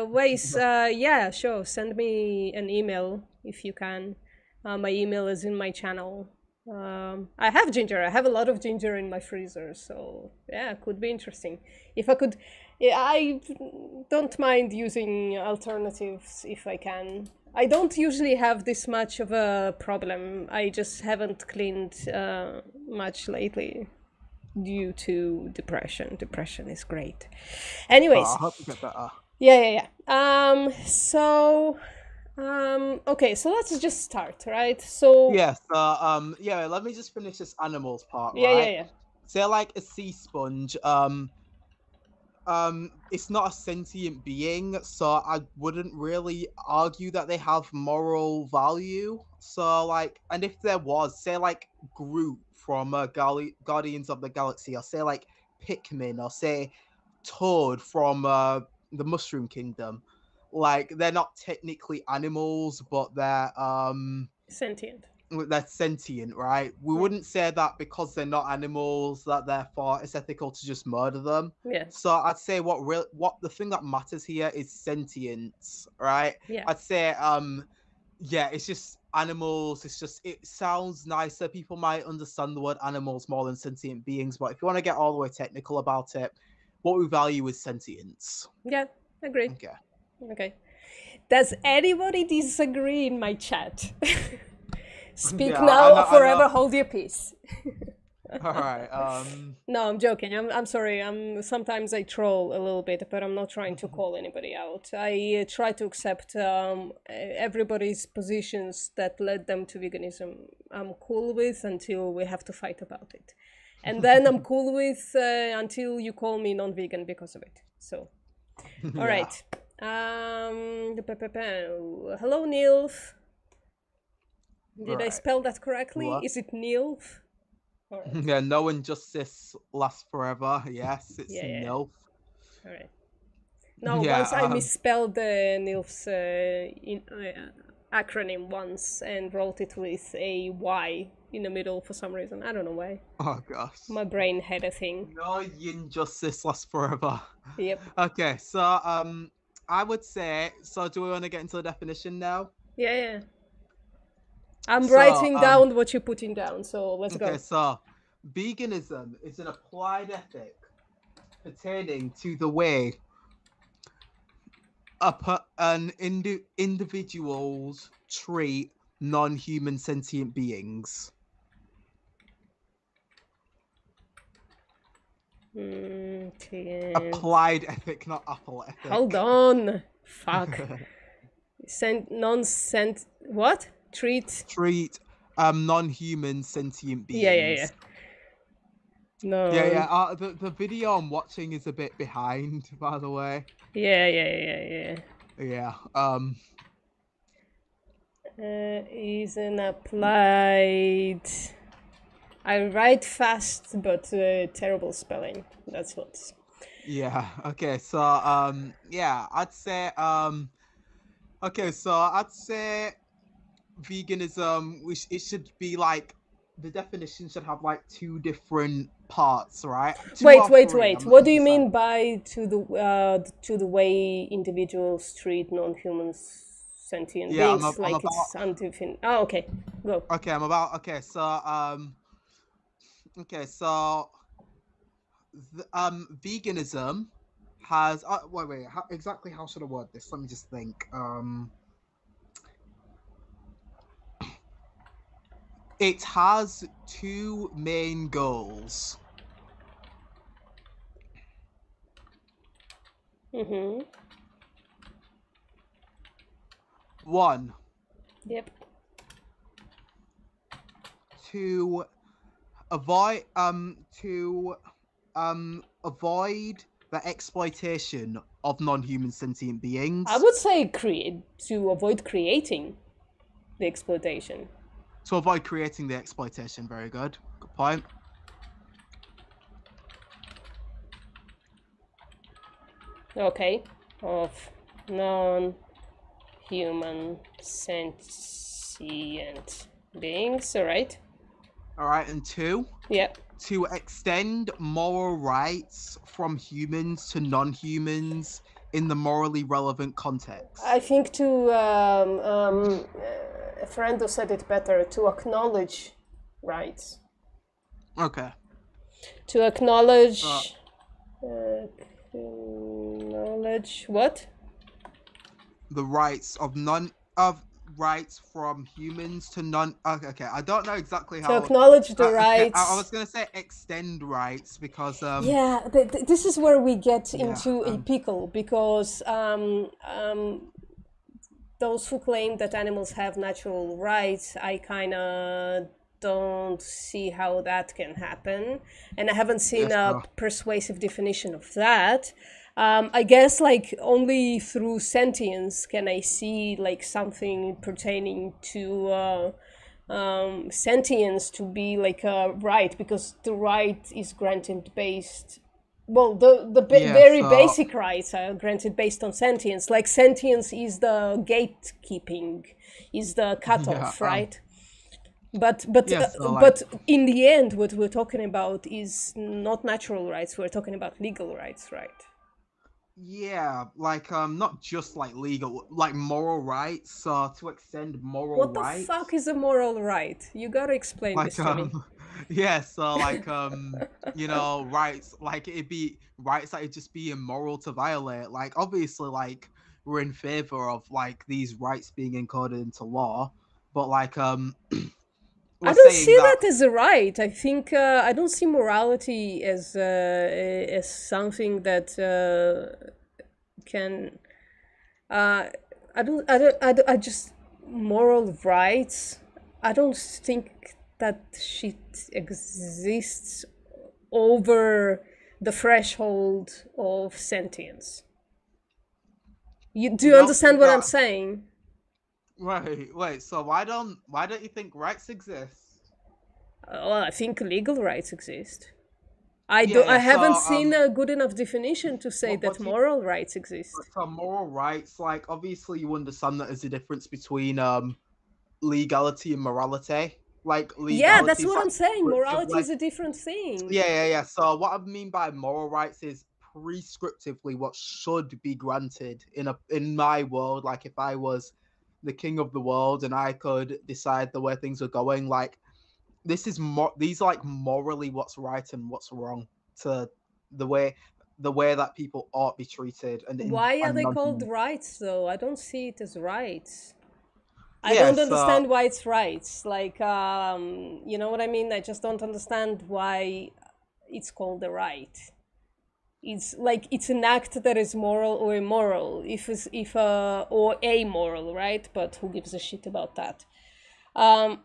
Ways, yeah, sure. Send me an email if you can. My email is in my channel. I have ginger. I have a lot of ginger in my freezer, so yeah, could be interesting. If I could, yeah, I don't mind using alternatives if I can. I don't usually have this much of a problem. I just haven't cleaned much lately due to depression. Depression is great. I Anyways, hope you get better. Yeah. Okay, so let's just start, right? So, Yeah, so yeah, let me just finish this animals part, yeah, right? yeah. Say like a sea sponge, it's not a sentient being, so I wouldn't really argue that they have moral value. So like, and if there was, say like Groot from Guardians of the Galaxy, or say like Pikmin, or say Toad from the Mushroom Kingdom, like they're not technically animals, but Sentient. they're sentient, right? We Yeah. wouldn't say that because they're not animals that therefore it's ethical to just murder them. Yeah. So I'd say what the thing that matters here is sentience, right? Yeah. I'd say yeah, it's just animals. It's just it sounds nicer. People might understand the word animals more than sentient beings, but if you want to get all the way technical about it, what we value is sentience. Yeah. Agree. Okay. Okay. Does anybody disagree in my chat? Speak Yeah, I now know. or I know. forever hold your peace. All right. No, I'm joking. I'm sorry. Sometimes I troll a little bit, but I'm not trying to call anybody out. I try to accept everybody's positions that led them to veganism. I'm cool with until we have to fight about it, and then I'm cool with until you call me non-vegan because of it. So, all Yeah. right. Hello, Nilf. All Did I right. spell that correctly? What? Is it Nilf? All right. Yeah, no injustice lasts forever. Yes, it's Yeah. no. All right. No, Yeah, once I misspelled the Nilf's acronym once and wrote it with a Y in the middle for some reason. I don't know why. oh gosh. My brain had a thing. No injustice lasts forever. Yep. Okay, so I would say so do we want to get into the definition now? Yeah. I'm So writing down what you're putting down, so let's okay, go. so veganism is an applied ethic pertaining to the way individuals treat non-human sentient beings. Applied ethic, not Apple ethic. Hold on. Fuck. Non-sent. What? Treat non-human sentient beings. Yeah. No. Yeah. The video I'm watching is a bit behind, by the way. Yeah. Yeah. Is an applied. I write fast, but terrible spelling. That's what. Yeah. Okay. So yeah, I'd say okay. So I'd say veganism. It should be like the definition should have like two different parts, right? Wait. What do you mean by to the way individuals treat non-humans sentient beings? It's undefined. Oh, okay. Go. Okay, okay. So veganism has wait. Exactly how should I word this? Let me just think. It has two main goals. One. Yep. To avoid the exploitation of non-human sentient beings. I would say to avoid creating the exploitation. To avoid creating the exploitation. Very good. Good point. Okay. Of non-human sentient beings. All right. All right, and two. Yep. To extend moral rights from humans to non-humans in the morally relevant context. I think Ferrando said it better, to acknowledge rights. Okay. To acknowledge... acknowledge what? The rights of rights from humans to non. Okay, okay, I don't know exactly To how. acknowledge the Okay, I rights. was gonna say extend rights because Yeah, this is where we get yeah into a pickle because those who claim that animals have natural rights, I kind of don't see how that can happen. And I haven't seen yes a persuasive definition of that. I guess like only through sentience can I see like something pertaining to sentience to be like a right, because the right is granted based, well, yeah very so basic rights are granted based on sentience. Like sentience is the gatekeeping, is the yeah cutoff, right? But but yeah uh, so like but in the end, what we're talking about is not natural rights. We're talking about legal rights, right? yeah like not just like legal like moral rights. So to extend moral What the fuck rights is a moral right? You gotta explain like this to me. yeah so like rights like it'd be rights that it'd just be immoral to violate. Like obviously like we're in favor of like these rights being encoded into law, but like we're I don't saying see that that as a right. I think I don't see morality as something that can. Uh, I just moral rights. I don't think that shit exists over the threshold of sentience. Do you you don't understand think what I'm that. saying? Wait, so why don't you think rights exist? Well, I think legal rights exist. Yeah, I yeah. So haven't seen a good enough definition to say what that do you moral rights exist. so moral rights? Like obviously you understand that there's a difference between legality and morality. Like Yeah, legality that's is what like I'm saying. prescriptive. Morality Like is a different thing. yeah. So what I mean by moral rights is prescriptively what should be granted in my world. Like if I was the king of the world and I could decide the way things are going, like this is these are like morally what's right and what's wrong to the way that people ought be treated Why are and they non called rights, though? I don't see it as rights. I yeah don't so understand why it's rights. Like, you know what I mean? I just don't understand why it's called a right. It's like it's an act that is moral or immoral. If or amoral, right? But who gives a shit about that?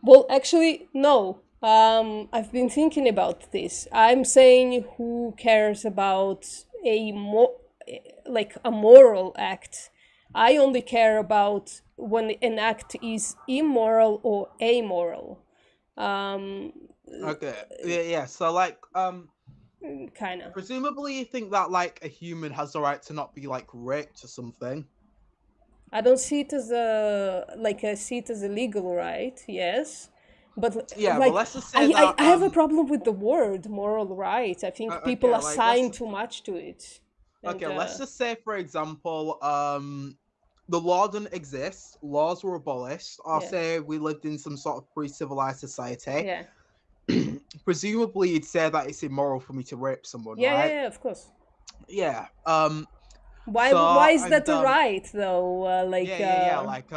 Well, actually, no. I've been thinking about this. I'm saying who cares about like a moral act. I only care about when an act is immoral or amoral. Um, okay yeah so like kind of. presumably you think that like a human has the right to not be like raped or something. I don't see it as a like I see it as a legal right. Yes, but Yeah, but like let's just say that I have a problem with the word moral right. I think people okay like assign too much to it, and let's just say for example the law didn't exist, laws were abolished, or yeah, say we lived in some sort of pre-civilized society. yeah, Presumably you'd say that it's immoral for me to rape someone, yeah, yeah, right? yeah. Of course. Yeah. Why So is and that a right though? yeah like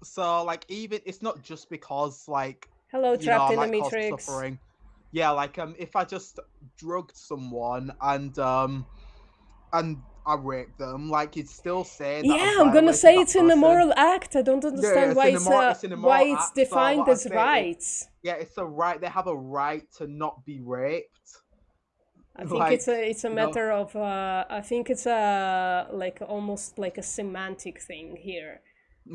so like even it's not just because like Hello, I trapped in the might cause matrix. suffering. Yeah, like if I just drugged someone and I raped them, like you'd still say that I Yeah, I'm gonna violated say that it's an person. immoral act. I don't Yeah, understand why it's an why immoral it's act. So defined what I as say is rights. yeah, it's a right. They have a right to not be raped. I think Like it's a you know, matter of I think it's a like almost like a semantic thing here.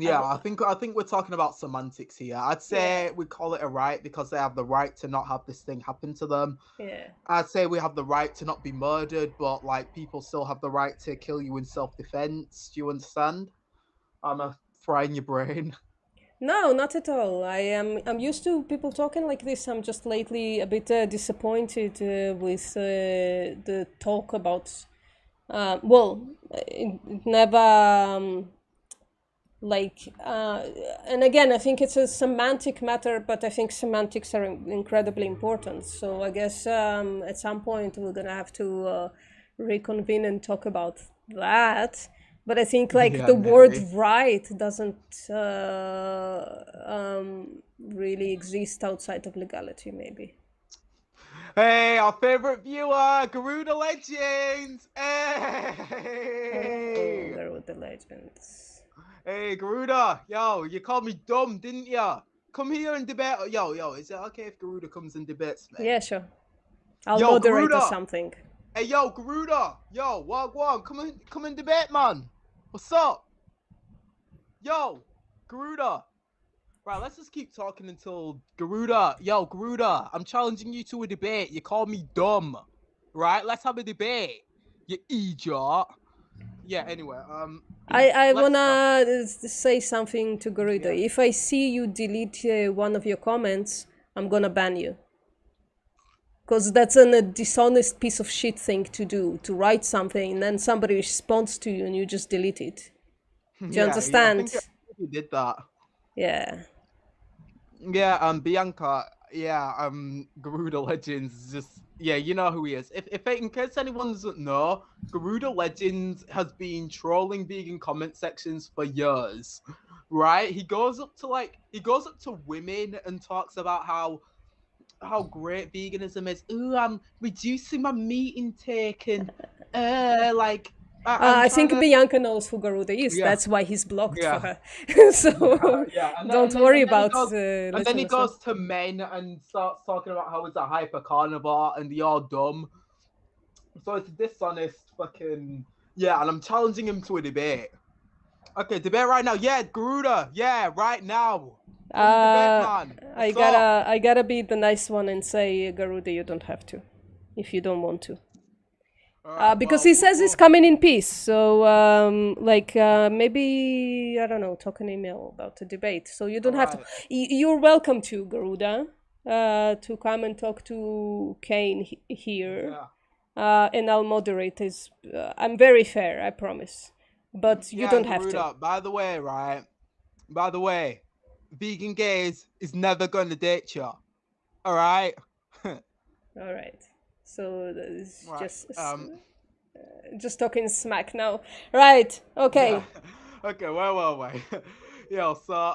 I yeah. don't, I think we're talking about semantics here. I'd yeah, say we call it a right because they have the right to not have this thing happen to them. yeah. I'd say we have the right to not be murdered, but like people still have the right to kill you in self-defense. Do you understand? I'm frying your brain. No, not at all. I'm used to people talking like this. I'm just lately a bit disappointed with the talk about well, it never like and again I think it's a semantic matter, but I think semantics are incredibly important, so I guess at some point we're gonna have to reconvene and talk about that. But I think like Yeah, the word maybe. right doesn't really exist outside of legality, maybe. Hey, our favorite viewer, Garuda Legends. Hello, Hey, girl with the legends. hey, Garuda. Yo, you called me dumb, didn't ya? Come here and debate. Yo, is it okay if Garuda comes and debates me? Yeah, sure. I'll Yo, moderate or Garuda. something. Hey, yo, Garuda. Yo, wag, come and debate, man. What's up? Yo, Garuda. Right, let's just keep talking until Garuda. Yo, Garuda, I'm challenging you to a debate. You called me dumb. Right? Let's have a debate. You idiot. Yeah, anyway, I let's go. wanna say something to Garuda. Yeah. If I see you delete one of your comments, I'm gonna ban you. Because that's a dishonest piece of shit thing to do, to write something and then somebody responds to you and you just delete it. Do you Yeah, I think understand? you did that. Yeah. Yeah, Bianca, yeah, Garuda Legends is just yeah, you know who he is. If in case anyone doesn't know, Garuda Legends has been trolling vegan comment sections for years. Right? He goes up to women and talks about how great veganism is. Ooh, I'm reducing my meat intake and like I'm I trying think to Bianca knows who Garuda is. yeah. That's why he's blocked for Yeah. her. Yeah, So yeah, don't worry about and then letting he us know. goes to men and starts talking about how it's a hyper carnivore and you're dumb. So it's dishonest, fucking yeah. And I'm challenging him to a debate. Okay, debate right now. Yeah, Garuda. Yeah, right now. Come and debate, Uh, man. I What's up? gotta be the nice one and say, Garuda, you don't have to, if you don't want to. All right. Because he says he's Well, coming in peace. So, maybe, I don't know, talk an email about the debate. So you all don't have to. right. You're welcome to, Garuda, to come and talk to Kane here. Yeah. And I'll moderate this. I'm very fair, I promise. But you Yeah, and don't have to. Garuda. By the way, right? By the way, vegan gays is never gonna date you. All right. All right. So it's Right. just talking smack now. Right. Yeah. Okay. Okay. Wait. Yeah. So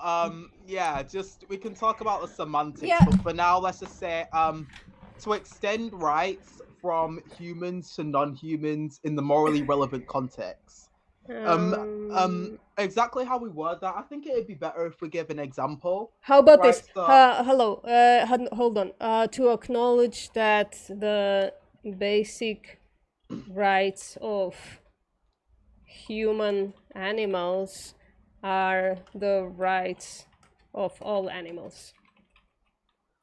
yeah. Just we can talk about the semantics, Yeah. but for now, let's just say to extend rights from humans to non-humans in the morally relevant context. Exactly how we word that. I think it'd be better if we give an example. How about Right. this? So Hello. Hold on. To acknowledge that the basic rights of human animals are the rights of all animals,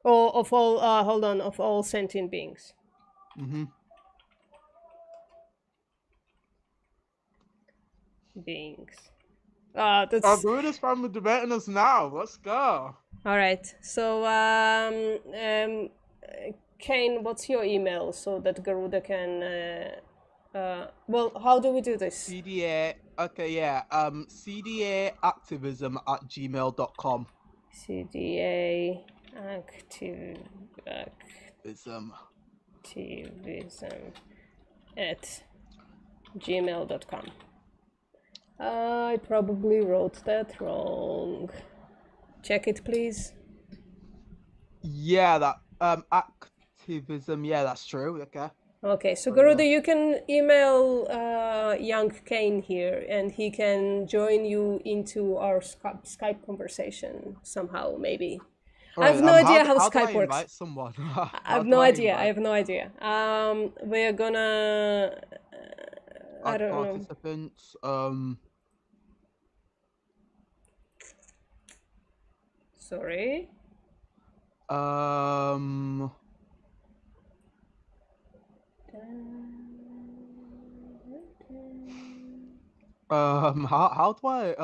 or of all. Hold on. Of all sentient beings. mm-hmm. That's Garuda's finally debating us now. Let's go. all right. So, Kane, what's your email so that Garuda can? Well, how do we do this? CDA. Okay. Yeah. CDAactivism@gmail.com. CDA activism Ism. at gmail.com. I probably wrote that wrong. Check it, please. Yeah, that activism. Yeah, that's true. Okay. Okay, so Garuda, you can email young Kane here, and he can join you into our Skype conversation somehow, maybe. I have no idea how do Skype I works. invite someone? I have no idea. I have no idea. We're gonna. I Add don't know. participants. Sorry. How do I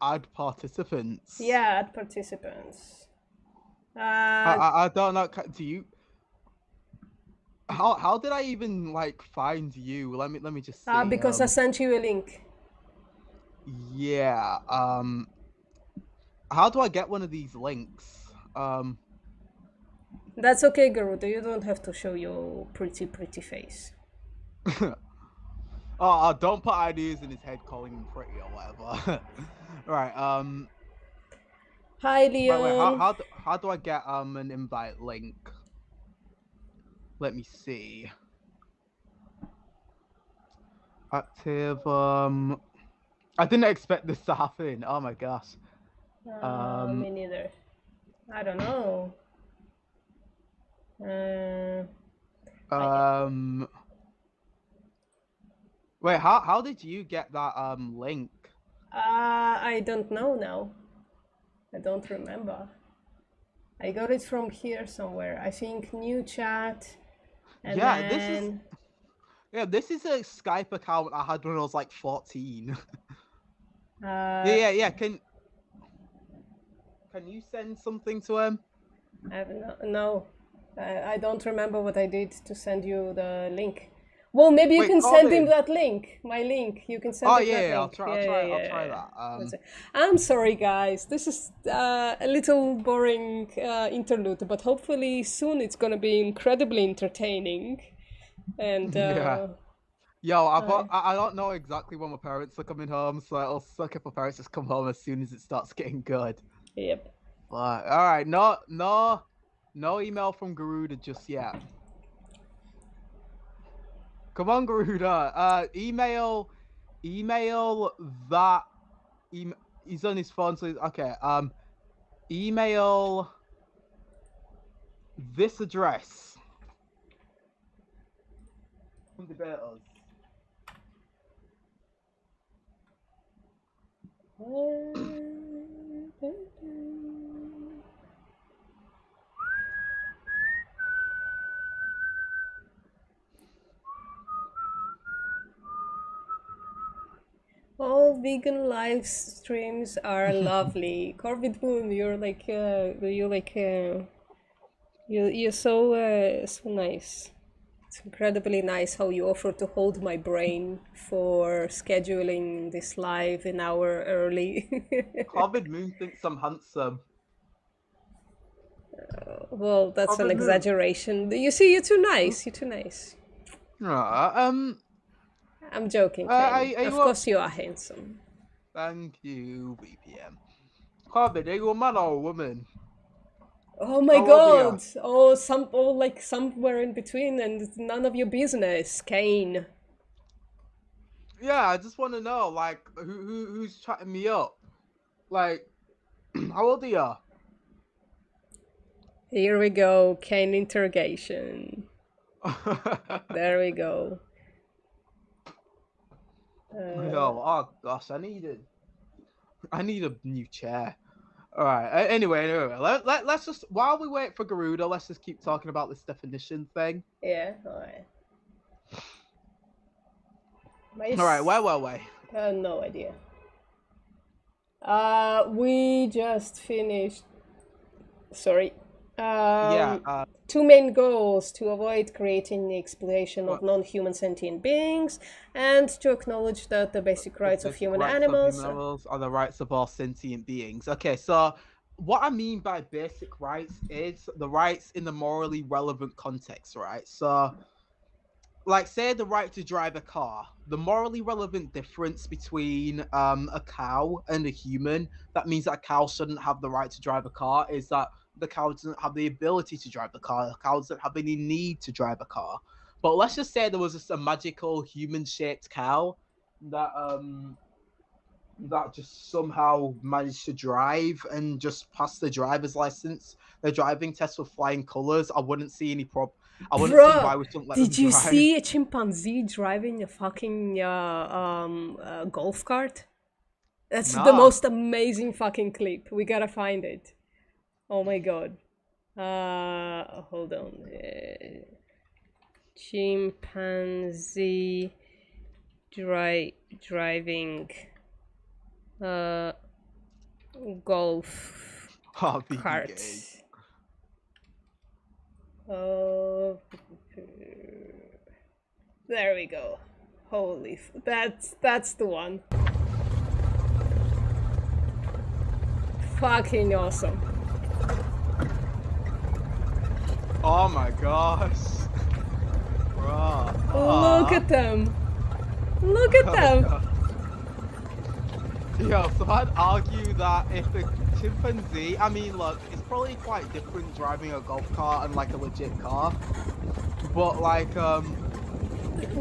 add participants? Yeah, add participants. I don't know. Do you? How did I even like find you? Let me just see. Because I sent you a link. Yeah. How do I get one of these links? That's okay, Garuda. You don't have to show your pretty face. Oh, don't put ideas in his head calling him pretty or whatever. Right. Hi, Wait. Leon. How do I get an invite link? Let me see. Active. I didn't expect this to happen. Oh my gosh. Me neither. I don't know. Wait. How did you get that link? I don't know now. I don't remember. I got it from here somewhere. I think new chat. And Yeah, then... this is a Skype account I had when I was like 14. Yeah. Can you send something to him? No. I don't remember what I did to send you the link. Well, maybe you Wait, can send him Corbin. that link. My link. You can send Oh him that yeah, link. I'll try that. That's it. I'm sorry, guys. This is a little boring interlude, but hopefully soon it's gonna be incredibly entertaining. And Yeah. Yo, I don't know exactly when my parents are coming home, so it'll suck if my parents just come home as soon as it starts getting good. Yep. But all right, no email from Garuda just yet. Come on, Garuda. Email that. He's on his phone, so okay. Email this address. Debaters. All vegan live streams are lovely. Corbin Moon, you're so nice. It's incredibly nice how you offer to hold my brain for scheduling this live an hour early. Corbin Moon thinks I'm handsome. Well, that's Corbin an Moon. exaggeration. You see, you're too nice. You're too nice. I'm joking, Ken. Of course you are handsome. Thank you, BPM. Corbin, are you a man or a woman? Oh my god! Oh, somewhere in between, and none of your business, Kane. Yeah, I just want to know, like, who's chatting me up? Like, how old are you? Here we go, Kane interrogation. There we go. Oh gosh, I need a new chair. All right. Anyway, let's just, while we wait for Garuda, let's just keep talking about this definition thing. Yeah. All right. All right. Where were we? No idea. We just finished. Sorry. Two main goals: to avoid creating the exploitation of non-human sentient beings, and to acknowledge that the basic rights of human animals are the rights of all sentient beings. Okay, so what I mean by basic rights is the rights in the morally relevant context, right? So, like, say the right to drive a car. The morally relevant difference between a cow and a human, that means that a cow shouldn't have the right to drive a car, is that the cow doesn't have the ability to drive the car. The cow doesn't have any need to drive a car. But let's just say there was just a magical human-shaped cow that just somehow managed to drive and just pass the driver's license, the driving test with flying colors. I wouldn't see any problem. I wouldn't see why we shouldn't let them drive. Did you see a chimpanzee driving a fucking golf cart? That's the most amazing fucking clip. We gotta find it. Oh my god. Hold on. Chimpanzee driving golf cart. There we go. Holy, that's the one. Fucking awesome. Oh my gosh. Bro. Look at them. Look at them. Yeah, so I'd argue that if a chimpanzee, I mean, look, it's probably quite different driving a golf cart and like a legit car, but like,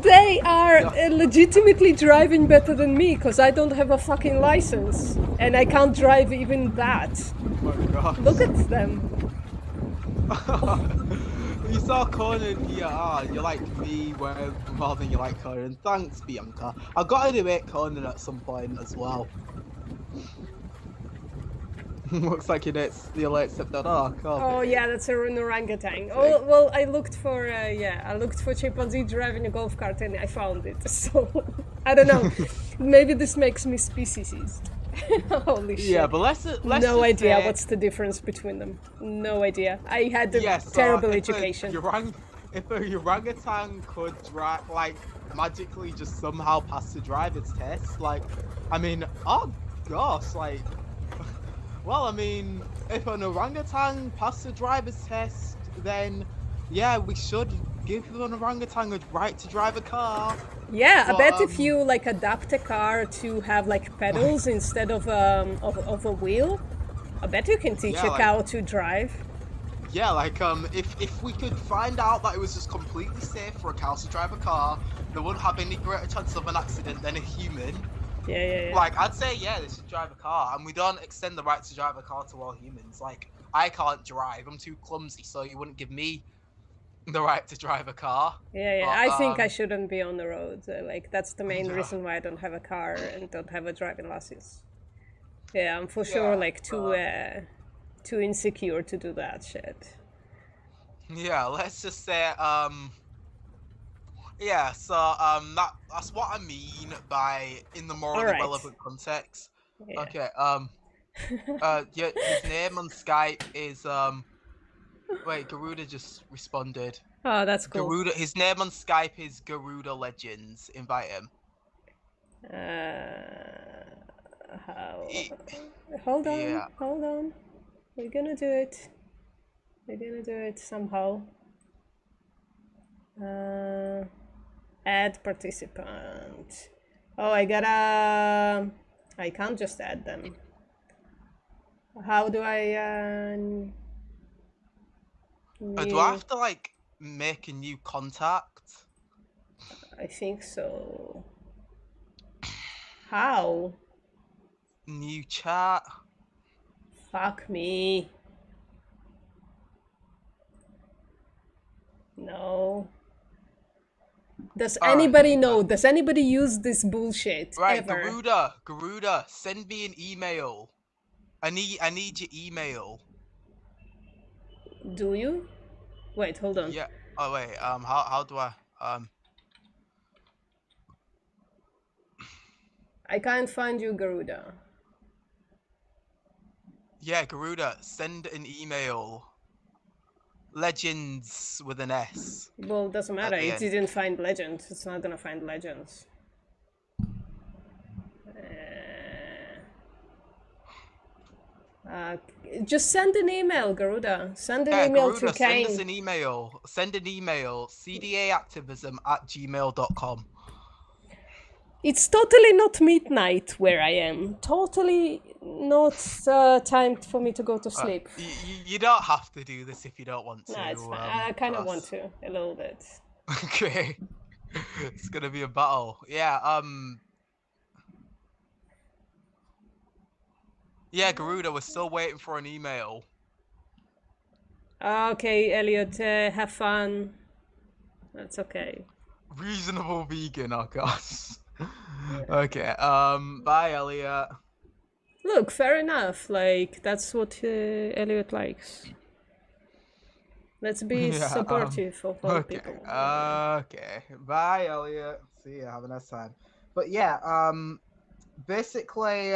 They are legitimately driving better than me because I don't have a fucking license and I can't drive even that. oh my god. Look at them. You saw Conan here, you like me more than you like Conan. Thanks, Bianca. I've got to debate Conan at some point as well. Looks like the alert stepped out. Oh, God. Oh yeah, that's an orangutan. Oh well, I looked for chimpanzee driving a golf cart and I found it. So I don't know. Maybe this makes me speciesist. Holy shit! Yeah, but let's no just idea say, what's the difference between them. No idea. I had a yes, terrible if education. if a orangutan could drive, like magically just somehow pass the driver's test, like, I mean, oh gosh, like. Well, I mean, if an orangutan passed the driver's test, then yeah, we should give an orangutan a right to drive a car. Yeah, But, I bet if you like adapt a car to have like pedals instead of a wheel, I bet you can teach Yeah, a like- cow to drive. Yeah, like if we could find out that it was just completely safe for a cow to drive a car, they wouldn't have any greater chance of an accident than a human. Yeah. Like, I'd say, yeah, they should drive a car, and we don't extend the right to drive a car to all humans. Like, I can't drive, I'm too clumsy, so you wouldn't give me the right to drive a car. Yeah. But, I think I shouldn't be on the road. Like that's the main Yeah. reason why I don't have a car and don't have a driving license. Yeah, I'm for sure Yeah, like too insecure to do that shit. Yeah, let's just say, yeah, so, that's what I mean by in the morally Alright. relevant context. Yeah. Okay, yeah, his name on Skype is, wait, Garuda just responded. Oh, that's cool. Garuda, his name on Skype is Garuda Legends. Invite him. How? E- Hold on, yeah. hold on. We're gonna do it. We're gonna do it somehow. Add participant. Oh, I can't just add them. How do I? Do I New- have to, like, make a new contact? I think so. How? New chat? Fuck me. No. Does Alright, anybody know? Does anybody use this bullshit Right, ever? Garuda, send me an email. I need your email. Do you? Wait, hold on. Yeah. Oh wait. How do I? I can't find you, Garuda. Yeah, Garuda, send an email. Legends with an S. Well, doesn't matter. the It end. didn't find legends. It's not gonna find legends. Just send an email, Garuda. Send an Yeah, email Garuda, to send Kane. us an email. Send an email. cdaactivism@gmail.com. It's totally not midnight where I am. Totally not time for me to go to sleep. You don't have to do this if you don't want to. Nah, it's fine. I kind of want Ross. to a little bit. Okay. It's gonna be a battle. Yeah, yeah, Garuda, we're still waiting for an email. Okay, Elliot, have fun. That's okay. Reasonable vegan, oh gosh. Okay, bye Elliot. Look, fair enough. Like, that's what Elliot likes. Let's be Yeah, supportive of all Okay, people. okay. Bye Elliot. See ya, have a nice time. But yeah, basically,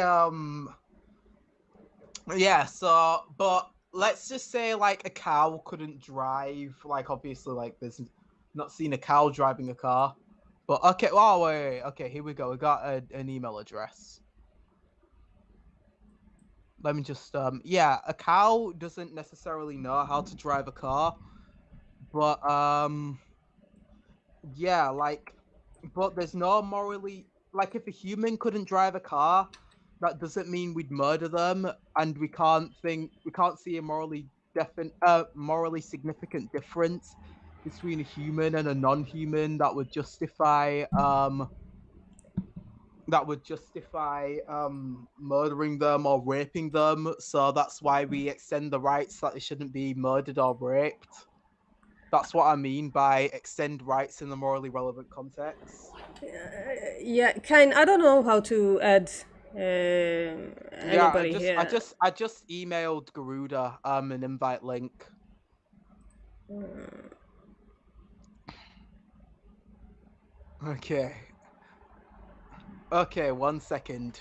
yeah, so, but let's just say, like, a cow couldn't drive, like, obviously, like, there's not seen a cow driving a car. But, okay, oh, wait, okay, here we go. We got an email address. Let me just, yeah, a cow doesn't necessarily know how to drive a car. But, yeah, like, but there's no morally like if a human couldn't drive a car, that doesn't mean we'd murder them, and we can't see a morally significant difference between a human and a non-human that would justify murdering them or raping them. So that's why we extend the rights that they shouldn't be murdered or raped. That's what I mean by extend rights in the morally relevant context. Yeah, kind. I don't know how to add Yeah, anybody here. I just emailed Garuda an invite link. Okay. Okay, 1 second.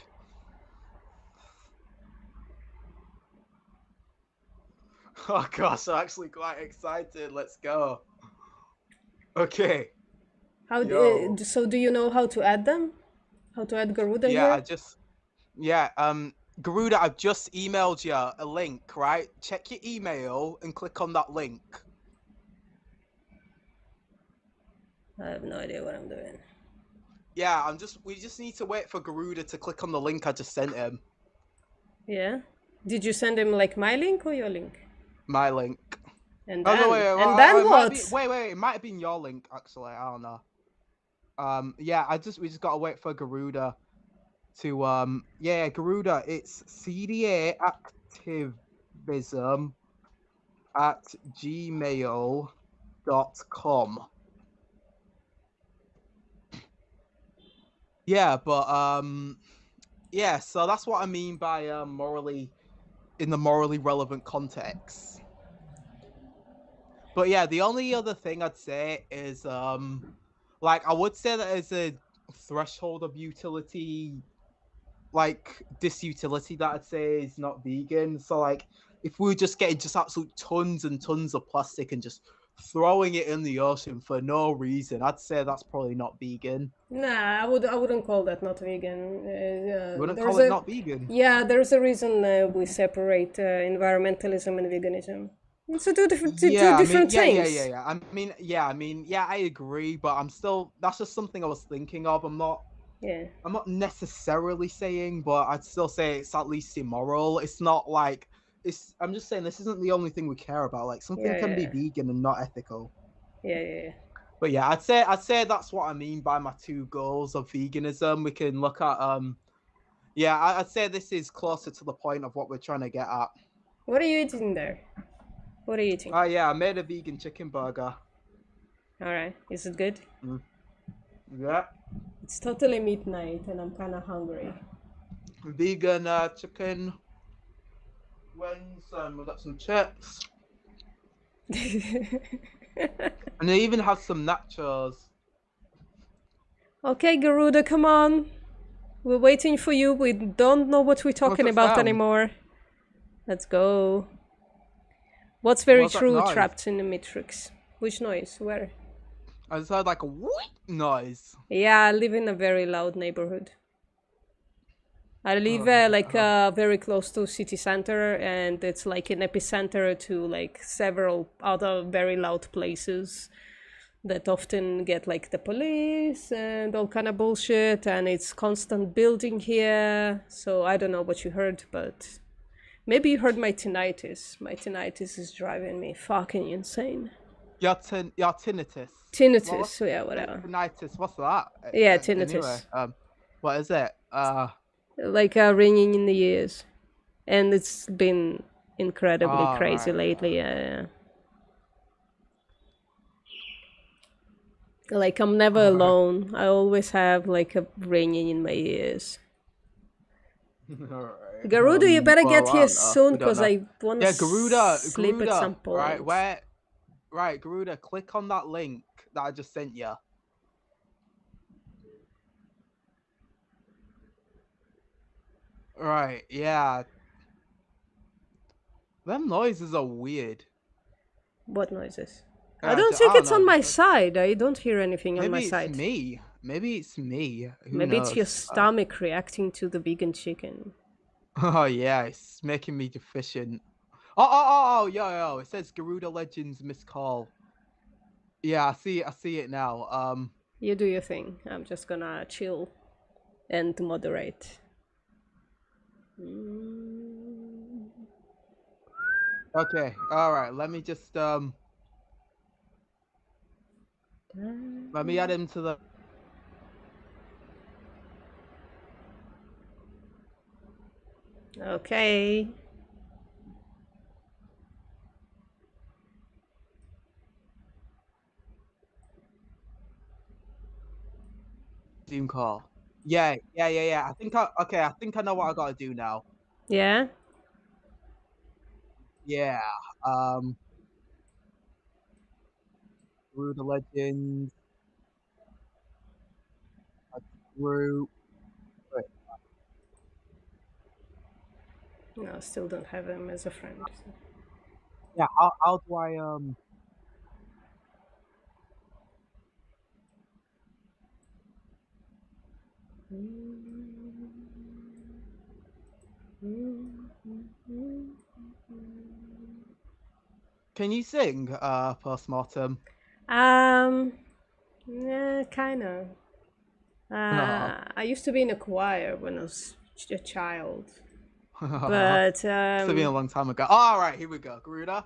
Oh gosh, I'm actually quite excited. Let's go. Okay. How? Yo. So do you know how to add them? How to add Garuda Yeah, here? Garuda, I've just emailed you a link, right? Check your email and click on that link. I have no idea what I'm doing. Yeah, we just need to wait for Garuda to click on the link I just sent him. Yeah. Did you send him like my link or your link? My link. And Oh, then, no, wait, and then what? Wait, it might have been your link, actually. I don't know. Yeah, we just gotta wait for Garuda to yeah, Garuda, it's CDA activism at gmail.com. Yeah, but yeah, so that's what I mean by in the morally relevant context. But yeah, the only other thing I'd say is like I would say that there's a threshold of utility, like disutility, that I'd say is not vegan. So like if we were just getting just absolute tons and tons of plastic and just throwing it in the ocean for no reason, I'd say that's probably not vegan. Nah, I wouldn't call that not vegan. You wouldn't There's call it a not vegan? yeah, there's a reason we separate environmentalism and veganism. It's two Yeah, I mean, different things. I mean, yeah, I agree, but that's just something I was thinking of. Yeah, I'm not necessarily saying, but I'd still say it's at least immoral. It's not like I'm just saying this isn't the only thing we care about. Like something can be yeah, vegan and not ethical. yeah. But yeah, I'd say that's what I mean by my two goals of veganism. We can look at yeah, I'd say this is closer to the point of what we're trying to get at. What are you eating there? What are you eating? Oh yeah, I made a vegan chicken burger. All right, is it good? Yeah, It's totally midnight and I'm kind of hungry. vegan chicken wings, and we got some chips, and they even have some nachos. Okay, Garuda, come on. We're waiting for you. We don't know what we're talking about sound? anymore. Let's go. What's very What's that true noise? trapped in the Matrix? Which noise? Where? I just heard like a whoop noise. Yeah, I live in a very loud neighborhood. I live very close to city center, and it's like an epicenter to like several other very loud places that often get like the police and all kind of bullshit, and it's constant building here. So I don't know what you heard, but maybe you heard my tinnitus. My tinnitus is driving me fucking insane. Your tinnitus. Tinnitus, yeah, whatever. Tinnitus. What's that? Yeah, tinnitus. Anyway, what is it? Like ringing in the ears, and it's been incredibly crazy lately. Yeah. Like I'm never alone. I always have like a ringing in my ears. Right. Garuda, you better get here soon because I want to Garuda, sleep at some point. Right, Garuda, click on that link that I just sent you. Right, yeah. Them noises are weird. What noises? I don't think it's on my side. I don't hear anything Maybe on my side. it's me. Maybe it's me. Maybe it's your stomach reacting to the vegan chicken. Oh yeah, it's making me deficient. Oh, yo, it says Garuda Legends missed call. Yeah, I see it now. You do your thing. I'm just gonna chill and moderate. Okay, all right. Let me just let me add him to the. Okay. Zoom call. Yeah. I think I think I know what I gotta do now. Yeah. Yeah. Through the legends. Through. Wait, No, still don't have him as a friend. So. yeah. How do I Can you sing postmortem? Yeah, kinda. I used to be in a choir when I was a child, but Must have been a long time ago. All right, here we go. Garuda.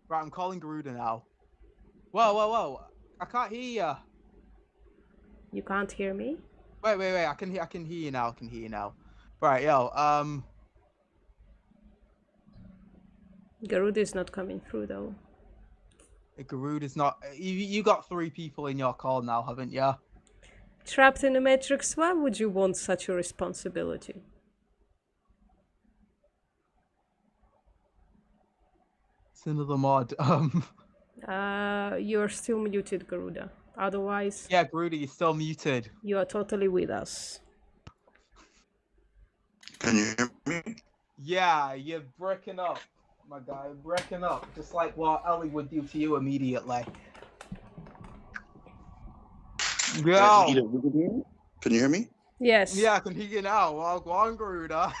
Right, I'm calling Garuda now. Whoa. I can't hear you. you can't hear me? Wait. I can hear you now. I can hear you now. Right, yo. Garuda is not coming through though. Garuda's not. You got 3 people in your call now, haven't you? Trapped in a matrix, why would you want such a responsibility? It's another mod. You're still muted, Garuda. Otherwise, Yeah, Garuda, you're still muted. you are totally with us. Can you hear me? Yeah, you're breaking up, my guy. Breaking up, just like what Ellie would do to you immediately. Yo. Can you hear me? Yes. Yeah, I can hear you now. Well, go on, Garuda.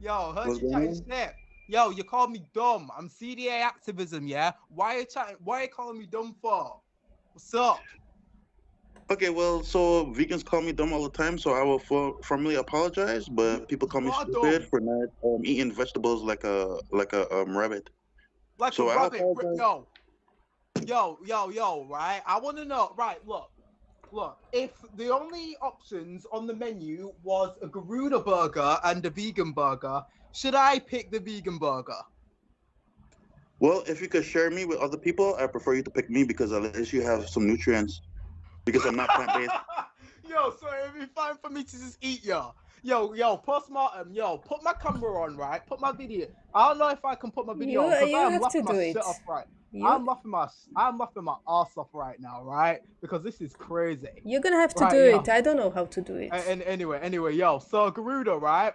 Yo, heard What's you going chatting shit. Yo, you called me dumb. I'm CDA activism, yeah? Why are you chatting? Why are you calling me dumb for? What's up? Okay, well, so vegans call me dumb all the time, so I will formally apologize. But people call me What stupid dumb? for not eating vegetables like a rabbit. Like So a I rabbit. apologize. Yo, right? I want to know. Right, look. If the only options on the menu was a Garuda burger and a vegan burger, should I pick the vegan burger? Well, if you could share me with other people, I prefer you to pick me because at least you have some nutrients. Because I'm not plant-based. Yo, so it'd be fine for me to just eat ya. Yo, postmortem, put my camera on, right? Put my video. I don't know if I can put my video on because You I'm have to laughing do my it. shit off, right? You, I'm laughing my ass off right now, right? Because this is crazy. you're gonna have to Right, do yo. it. I don't know how to do it. And anyway, yo, so Garuda, right?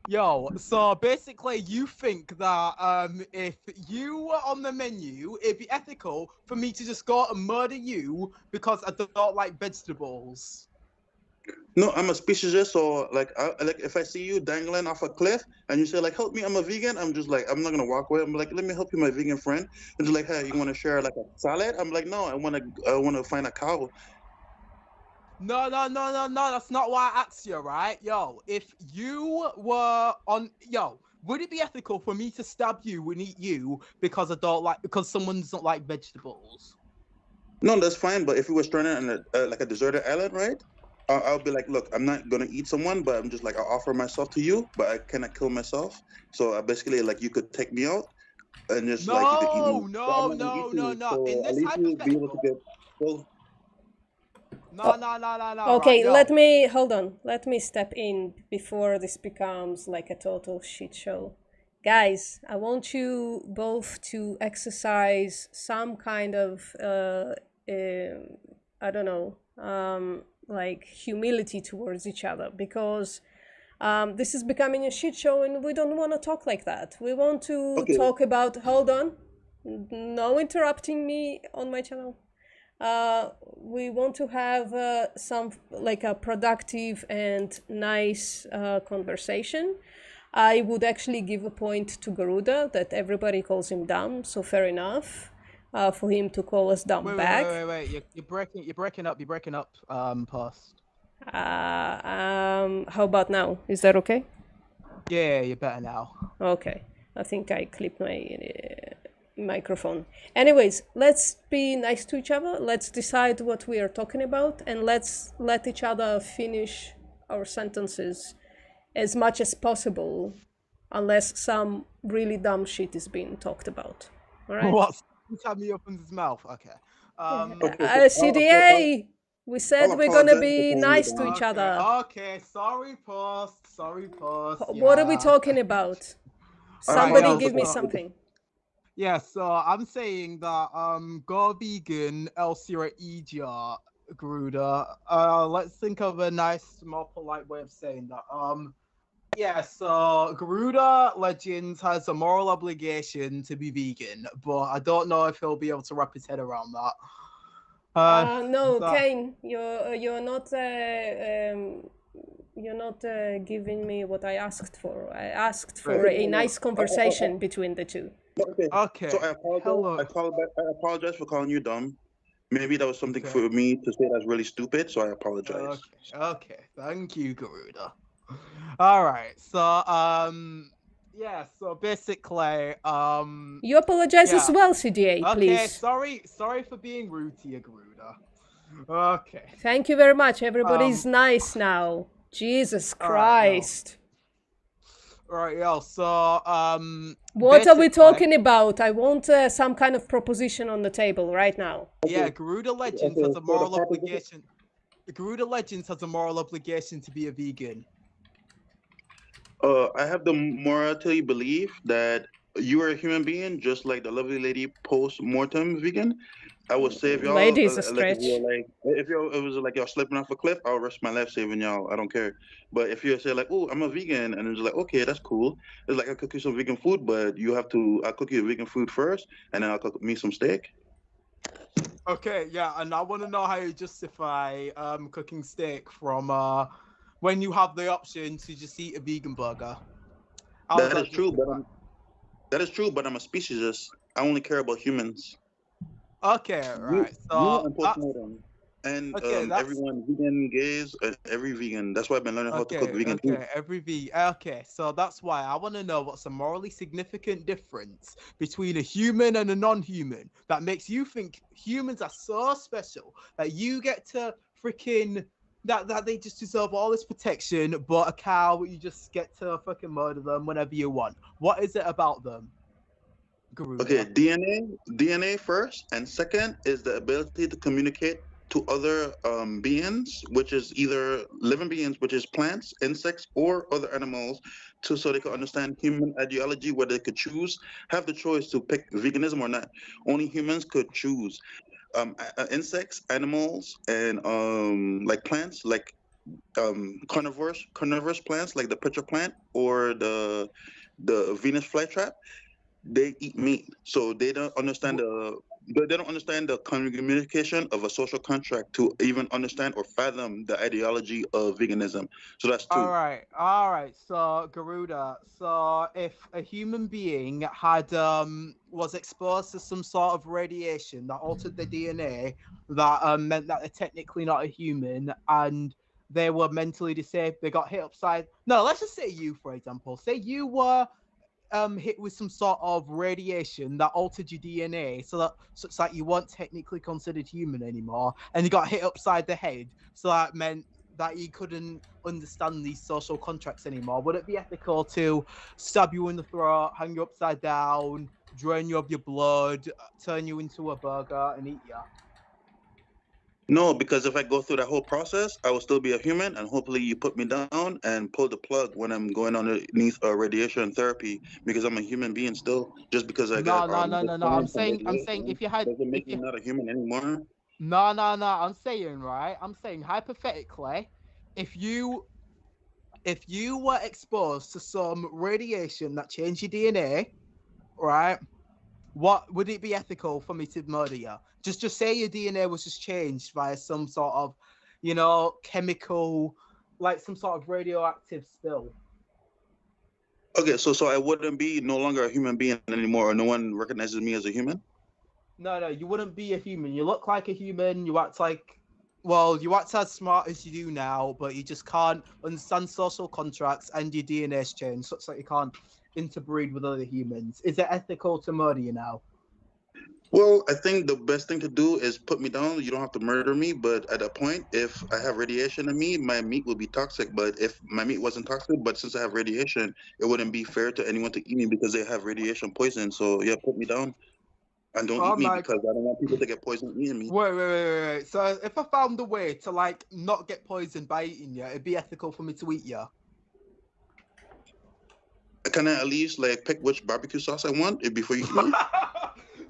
Yo, so basically you think that if you were on the menu, it'd be ethical for me to just go and murder you because I don't like vegetables. No, I'm a speciesist, so like if I see you dangling off a cliff and you say like help me, I'm a vegan, I'm just like I'm not gonna walk away. I'm like, let me help you, my vegan friend. And just like, hey, you wanna share like a salad? I'm like, no, I wanna find a cow. No, that's not why I asked you, right? Yo, if you were on would it be ethical for me to stab you and eat you because someone doesn't like vegetables? No, that's fine. But if we were stranded on like a deserted island, right? I'll be like, look, I'm not gonna eat someone, but I'm just like I'll offer myself to you, but I cannot kill myself. So basically, like you could take me out and just like you could eat me. No. But I'm not gonna eat you, In so at this least you'll be able to hypothetical. get full. No. Okay, Right, hold on. Let me step in before this becomes like a total shit show. Guys, I want you both to exercise some kind of, I don't know, like humility towards each other because this is becoming a shit show and we don't want to talk like that. We want to Okay. talk about, hold on, no interrupting me on my channel. We want to have some like a productive and nice conversation. I would actually give a point to Garuda that everybody calls him dumb, so fair enough. for him to call us dumb back. Wait. You're breaking up. You're breaking up. Past. How about now? Is that okay? Yeah, you're better now. Okay. I think I clipped my microphone. Anyways, let's be nice to each other. Let's decide what we are talking about, and let's let each other finish our sentences as much as possible, unless some really dumb shit is being talked about. All right? What? Time he opens his mouth. Okay. CDA, we said I'll we're gonna apologize be for calling you nice to dumb. each other. Okay. Sorry, Post. Sorry, Post. What are we Yeah. talking about? All right, Somebody yeah, give me so- something. Yeah, so I'm saying that go vegan, else you're an idiot, Garuda. Let's think of a nice, more polite way of saying that. Yeah, so Garuda Legends has a moral obligation to be vegan, but I don't know if he'll be able to wrap his head around that. No, so- Kane, you're not giving me what I asked for. I asked for a nice conversation between the two. Okay. Okay. So I apologize. Hello. I apologize for calling you dumb. Maybe that was something Okay. for me to say that's really stupid, so I apologize. Okay. Thank you, Garuda. All right. So yeah, so basically You apologize as yeah. well, CDA, okay, please. sorry for being rude to you, Garuda. Okay. Thank you very much. Everybody's nice now. Jesus all right, no. Christ. Right, yeah, so What are we basically- talking about? I want some kind of proposition on the table right now. Yeah, Garuda Legends Okay, has a so the moral proposition- obligation. Garuda Legends has a moral obligation to be a vegan. I have the morality belief that you are a human being, just like the lovely lady post-mortem vegan. I would save y'all. Lady is a like, stretch. if it was like y'all slipping off a cliff, I'll risk my life saving y'all. I don't care. But if you say like, oh, I'm a vegan, and it's like, okay, that's cool. It's like I cook you some vegan food, but I cook you vegan food first, and then I'll cook me some steak. Okay, yeah, and I want to know how you justify cooking steak from when you have the option to just eat a vegan burger. How That does is true, but justify- that is true. But I'm a speciesist. I only care about humans. Okay, right. You So and postmortem. And okay, that's- everyone, vegan, gays, every vegan. That's why I've been learning how to cook vegan food. Okay, so that's why I want to know what's a morally significant difference between a human and a non-human that makes you think humans are so special that you get to freaking that they just deserve all this protection, but a cow you just get to fucking murder them whenever you want. What is it about them? Garuda? Okay, DNA first, and second is the ability to communicate to other beings, which is either living beings, which is plants, insects, or other animals, so they can understand human ideology, where they could choose, have the choice to pick veganism or not. Only humans could choose. Insects, animals, and like plants, like carnivorous plants, like the pitcher plant or the Venus flytrap. They eat meat, so they don't understand the communication of a social contract to even understand or fathom the ideology of veganism. So that's two. All right. So Garuda, so if a human being had was exposed to some sort of radiation that altered their DNA, that meant that they're technically not a human, and they were mentally disabled, they got hit upside. No, let's just say you, for example. Say you were hit with some sort of radiation that altered your DNA, such that you weren't technically considered human anymore, and you got hit upside the head, so that meant that you couldn't understand these social contracts anymore. Would it be ethical to stab you in the throat, hang you upside down, drain you of your blood, turn you into a burger, and eat you? No, because if I go through that whole process, I will still be a human, and hopefully you put me down and pull the plug when I'm going underneath radiation therapy, because I'm a human being still. Just because I got No. I'm saying if you had, doesn't make if you, me not a human anymore. No. I'm saying hypothetically, if you were exposed to some radiation that changed your DNA, right? What would it be ethical for me to murder you? Just say your DNA was just changed via some sort of, chemical, like some sort of radioactive spill. Okay, so I wouldn't be no longer a human being anymore, or no one recognizes me as a human. No, you wouldn't be a human. You look like a human. You act like, well, you act as smart as you do now, but you just can't understand social contracts, and your DNA's changed such that you can't interbreed with other humans. Is it ethical to murder you now? Well, I think the best thing to do is put me down. You don't have to murder me, but at that point, if I have radiation in me, my meat will be toxic. But if my meat wasn't toxic, but since I have radiation, it wouldn't be fair to anyone to eat me because they have radiation poison. So yeah, put me down and don't Oh eat me my because I don't want people to get poisoned eating me. Wait. So if I found a way to like not get poisoned by eating you, it'd be ethical for me to eat you. Can I at least like pick which barbecue sauce I want before you eat me?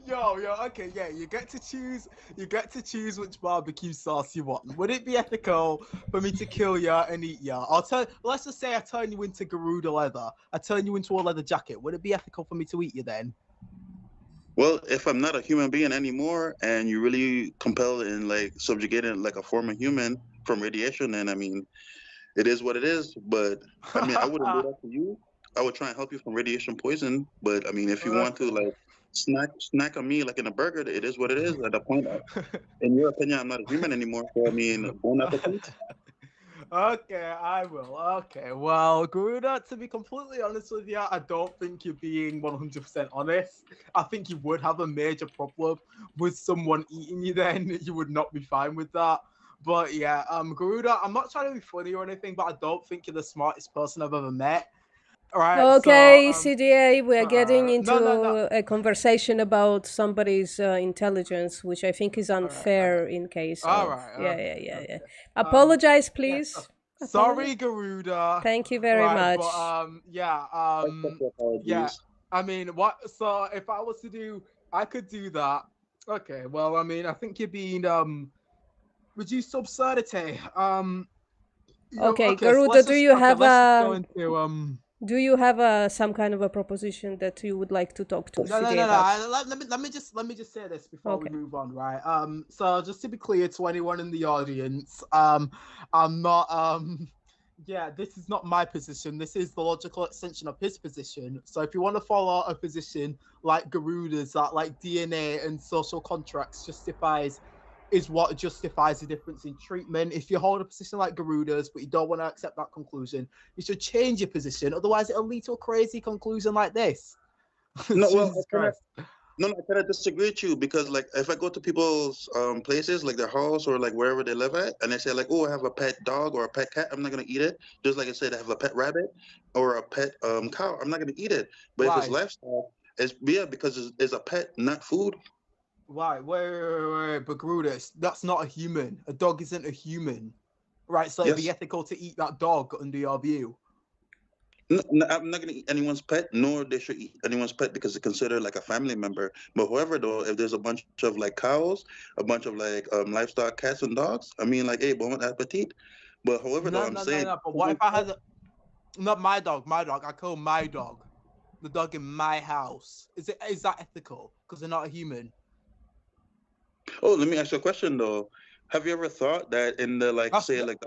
Yo, okay, yeah. You get to choose. You get to choose which barbecue sauce you want. Would it be ethical for me to kill you and eat you? I'll turn. Let's just say I turn you into Garuda leather. I turn you into a leather jacket. Would it be ethical for me to eat you then? Well, if I'm not a human being anymore and you really compel and like subjugated like a former human from radiation, then I mean, it is what it is. But I mean, I wouldn't do that to you. I would try and help you from radiation poison. But I mean, if you want to Okay. like snack on me like in a burger, it is what it is. At that point, in your opinion, I'm not a human anymore. So I mean, bon appetit. Okay, I will. Okay, well, Garuda, to be completely honest with you, I don't think you're being 100% honest. I think you would have a major problem with someone eating you then. You would not be fine with that. But yeah, Garuda, I'm not trying to be funny or anything, but I don't think you're the smartest person I've ever met. All right, so, Okay, CDA, we are getting no. into a conversation about somebody's intelligence, which I think is All right. unfair in case All of. right, Yeah. okay. Apologize, Yeah, please. sorry, Apologize. Garuda. Thank you very Right, but much. Accept your yeah. apologies. I mean, what? So if I was to do, I could do that. Okay. Well, I mean, I think you're being reduced to absurdity. Okay, Okay. So Garuda, let's just go into do you have some kind of a proposition that you would like to talk to No, no, CDA no, no. about? Let me just say this before we Okay. move on, right? So just to be clear to anyone in the audience, I'm not yeah, this is not my position. This is the logical extension of his position. So if you want to follow a position like Garuda's, that like DNA and social contracts is what justifies the difference in treatment. If you hold a position like Garuda's, but you don't want to accept that conclusion, you should change your position. Otherwise, it'll lead to a crazy conclusion like this. No, well, Jesus Christ. no, I kind of disagree with you because, like, if I go to people's places, like their house or like wherever they live at, and they say like, "Oh, I have a pet dog or a pet cat," I'm not gonna eat it. Just like I said, I have a pet rabbit or a pet cow, I'm not gonna eat it. But if it's Why? livestock, it's yeah because it's a pet, not food. Why? Wait. But Grudis, that's not a human. A dog isn't a human. Right, so it'd be Yes. ethical to eat that dog under your view. No, no, I'm not gonna eat anyone's pet, nor they should eat anyone's pet because they're considered like a family member. But however, though, if there's a bunch of like cows, a bunch of like livestock, cats and dogs, I mean, like, hey, bon appetit. But however, though, No, I'm no, no, saying, no. But what if I had not my dog, my dog. I kill my dog. The dog in my house. Is that ethical? Because they're not a human. oh, let me ask you a question though. Have you ever thought that in the like, That's say, like,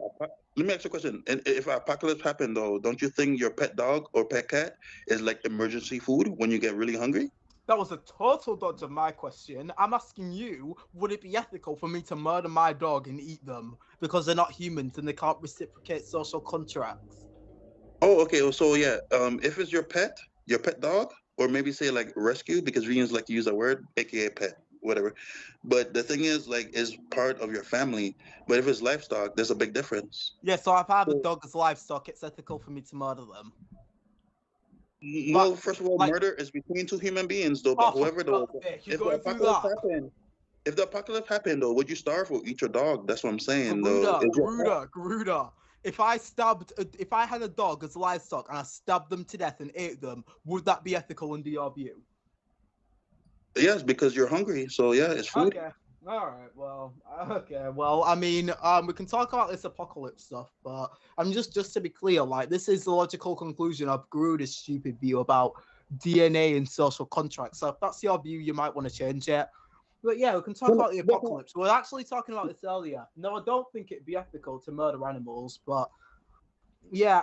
let me ask you a question. And if an apocalypse happened though, don't you think your pet dog or pet cat is like emergency food when you get really hungry? that was a total dodge of my question. I'm asking you, would it be ethical for me to murder my dog and eat them because they're not humans and they can't reciprocate social contracts? Oh, okay. So yeah, if it's your pet dog, or maybe say like rescue, because we use like to use that word, aka pet, whatever. But the thing is, like, is part of your family. But if it's livestock, there's a big difference. Yeah, so if I have a So, dog as livestock, it's ethical for me to murder them. But well, first of all, like, murder is between two human beings, though. But oh, for however, though, fuck's sake, you're if the going through apocalypse that. happened, if the apocalypse happened, though, would you starve or eat your dog? That's what I'm saying, though. Garuda, Is your pet? Garuda, Garuda. If I had a dog as livestock and I stabbed them to death and ate them, would that be ethical under your view? Yes, because you're hungry. So yeah, it's food. Okay. All right. Well. Okay. Well. I mean, we can talk about this apocalypse stuff, but I'm just to be clear, like this is the logical conclusion of Garuda's stupid view about DNA and social contracts. So if that's your view, you might want to change it. But yeah, we can talk No, no, about the that's not- apocalypse. We were actually talking about this earlier. No, I don't think it'd be ethical to murder animals, but yeah,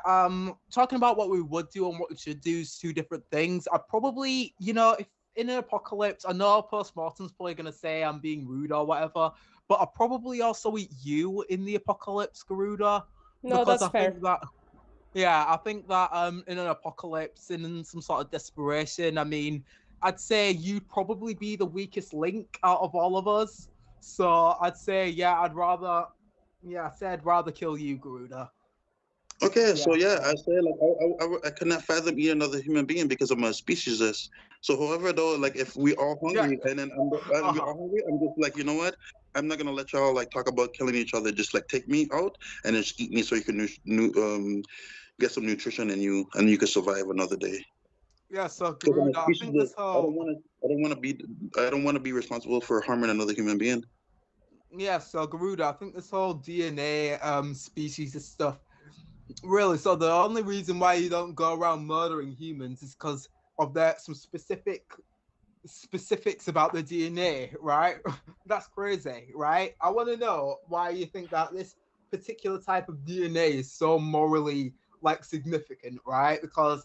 talking about what we would do and what we should do is two different things. I probably, if in an apocalypse, I know postmortem's probably gonna say I'm being rude or whatever, but I'll probably also eat you in the apocalypse, Garuda, No, because that's I fair. think that yeah, I think that in an apocalypse, in some sort of desperation, I mean, I'd say you'd probably be the weakest link out of all of us. So I'd say, I'd rather kill you, Garuda. Okay, Yeah, so yeah, so I say like I cannot fathom eating another human being because I'm a speciesist. So however though, like if we all yeah, hungry and then and we uh-huh. all hungry, I'm just like, you know what? I'm not gonna let y'all like talk about killing each other. Just like take me out and then just eat me so you can get some nutrition in you and you can survive another day. Yeah. So Because I'm a Garuda, I think speciesist. this whole I don't want to be responsible for harming another human being. yeah, so Garuda, I think this whole DNA species of stuff. Really, so the only reason why you don't go around murdering humans is because of that some specifics about the DNA, right? That's crazy, right? I want to know why you think that this particular type of DNA is so morally like significant, right? Because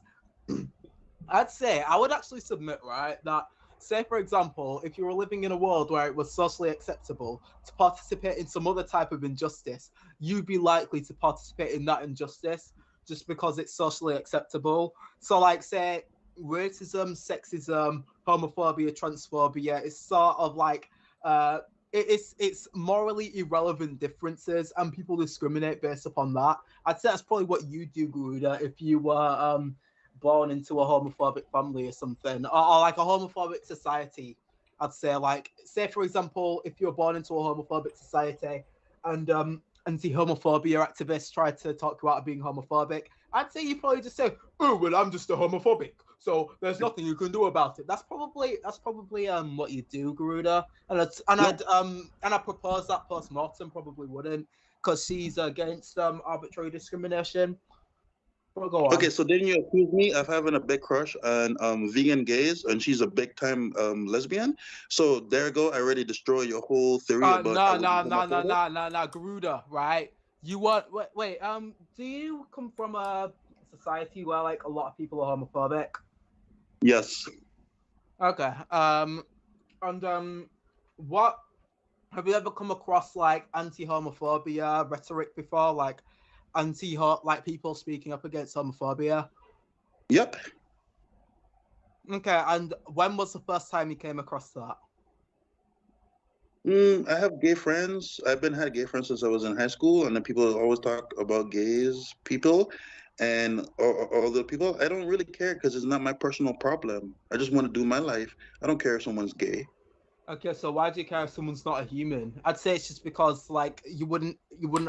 I'd say I would actually submit, right, that say for example, if you were living in a world where it was socially acceptable to participate in some other type of injustice, you'd be likely to participate in that injustice just because it's socially acceptable. So like say racism, sexism, homophobia, transphobia is sort of like it's morally irrelevant differences and people discriminate based upon that. I'd say that's probably what you do, Garuda, if you were born into a homophobic family or something, or like a homophobic society. I'd say, like, say for example, if you're born into a homophobic society, and anti-homophobia activists try to talk you out of being homophobic, I'd say you probably just say, "Oh, well, I'm just a homophobic, so there's nothing you can do about it." That's probably what you do, Garuda, No, and I propose that post-mortem probably wouldn't, because she's against arbitrary discrimination. But go okay, on. so then you accuse me of having a big crush on vegan gays, and she's a big time lesbian. So there you go. I already destroy your whole theory about I No, would be no, no, no, homophobic. no, no, no, Garuda, right? You want wait, do you come from a society where like a lot of people are homophobic? Yes. Okay. And what have you ever come across like anti-homophobia rhetoric before, like like people speaking up against homophobia? Yep. Okay, and when was the first time you came across that? I have gay friends. I've been had gay friends since I was in high school, and then people always talk about gays people and or other people. I don't really care because it's not my personal problem. I just want to do my life. I don't care if someone's gay. Okay, so why do you care if someone's not a human? I'd say it's just because like you wouldn't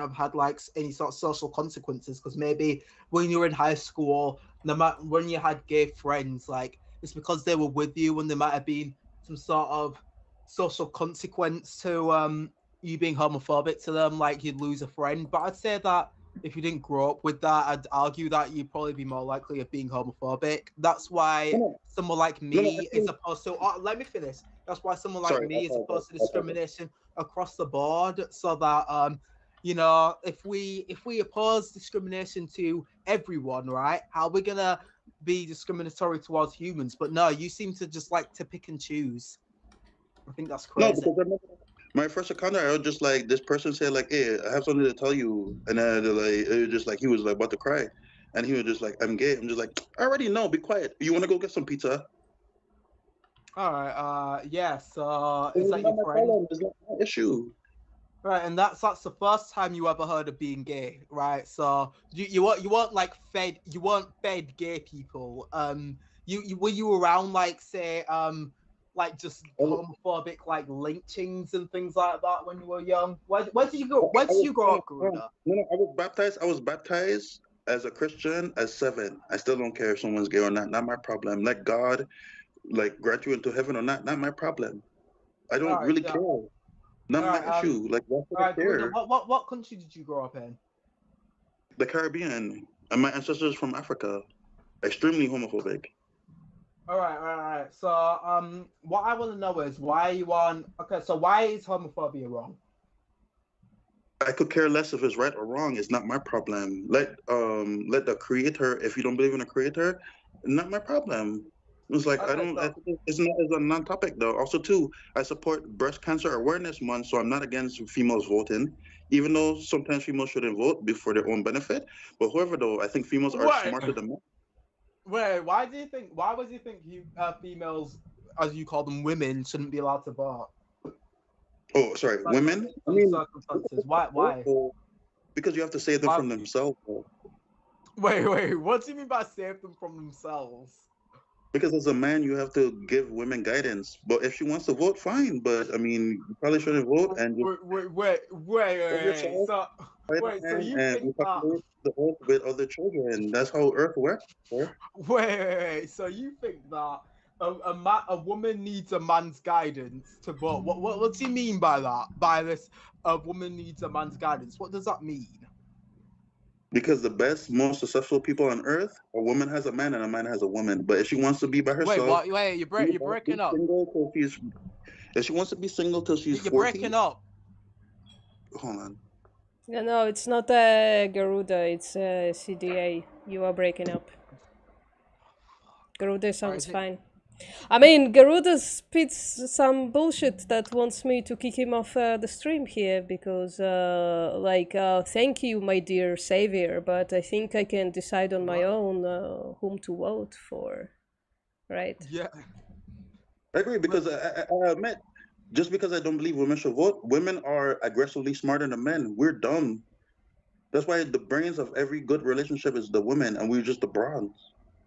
have had like any sort of social consequences because maybe when you were in high school, no matter when you had gay friends, like it's because they were with you and there might have been some sort of social consequence to you being homophobic to them, like you'd lose a friend. But I'd say that if you didn't grow up with that, I'd argue that you'd probably be more likely of being homophobic. That's why No, someone like no, no. me is opposed to. Oh, let me finish. That's why someone like Sorry, I me is apologize. opposed to I apologize. discrimination across the board, so that if we oppose discrimination to everyone, right? How are we gonna be discriminatory towards humans? But no, you seem to just like to pick and choose. I think that's No, crazy. because I remember my first encounter, I was just like, this person said like, "Hey, I have something to tell you," and then like, it was just like he was like about to cry, and he was just like, "I'm gay." I'm just like, "I already know. Be quiet. You want to go get some pizza?" All right. Yeah. So is It's that your not my friend? problem. It's not my issue. Right, and that's the first time you ever heard of being gay, right? So you weren't fed gay people. You were you around like say like just I was, homophobic like lynchings and things like that when you were young. Where did you go? Where I did was you grow no, up, no, Garuda? no, no. I was baptized. I was baptized as a Christian at 7. I still don't care if someone's gay or not. Not my problem. Let God like grant you into heaven or not. Not my problem. I All don't right, really yeah. care. Not All my right, issue. Like why should all I right, Garuda. care? What country did you grow up in? The Caribbean and my ancestors from Africa. Extremely homophobic. All right. So what I want to know is why you want. Okay, so why is homophobia wrong? I could care less if it's right or wrong. It's not my problem. Let the creator. If you don't believe in a creator, not my problem. It's like I Okay, don't. I so think it's a non-topic though. Also, too, I support Breast Cancer Awareness Month, so I'm not against females voting, even though sometimes females shouldn't vote for their own benefit. But however, though, I think females are wait, smarter than men. wait. Why do you think? Why would you think you females, as you call them, women, shouldn't be allowed to vote? Oh, sorry, Like women. under I some mean, circumstances. Why? Why? because you have to save them Why? from themselves. Though. Wait. What do you mean by save them from themselves? Because as a man, you have to give women guidance. But if she wants to vote, fine. But I mean, you probably shouldn't vote and just save Wait. yourself, So, fight a wait. So man, you and think that? repopulate the earth with other children. That's how Earth works. Sir. Wait. So you think that a woman needs a man's guidance to vote? What do you mean by that? By this, a woman needs a man's guidance. What does that mean? Because the best, most successful people on Earth, a woman has a man and a man has a woman. But if she wants to be by Wait. herself, What? Wait. You're breaking be up. single till she's. If she wants to be single till she's You're 14, breaking up. hold on. No, it's not Garuda, it's CDA. You are breaking up. Garuda sounds it- fine. I mean, Garuda spits some bullshit that wants me to kick him off the stream here because, thank you, my dear savior, but I think I can decide on my What? own whom to vote for, right? Yeah. I agree because I admit, just because I don't believe women should vote, women are aggressively smarter than men. We're dumb. That's why the brains of every good relationship is the women, and we're just the bronze.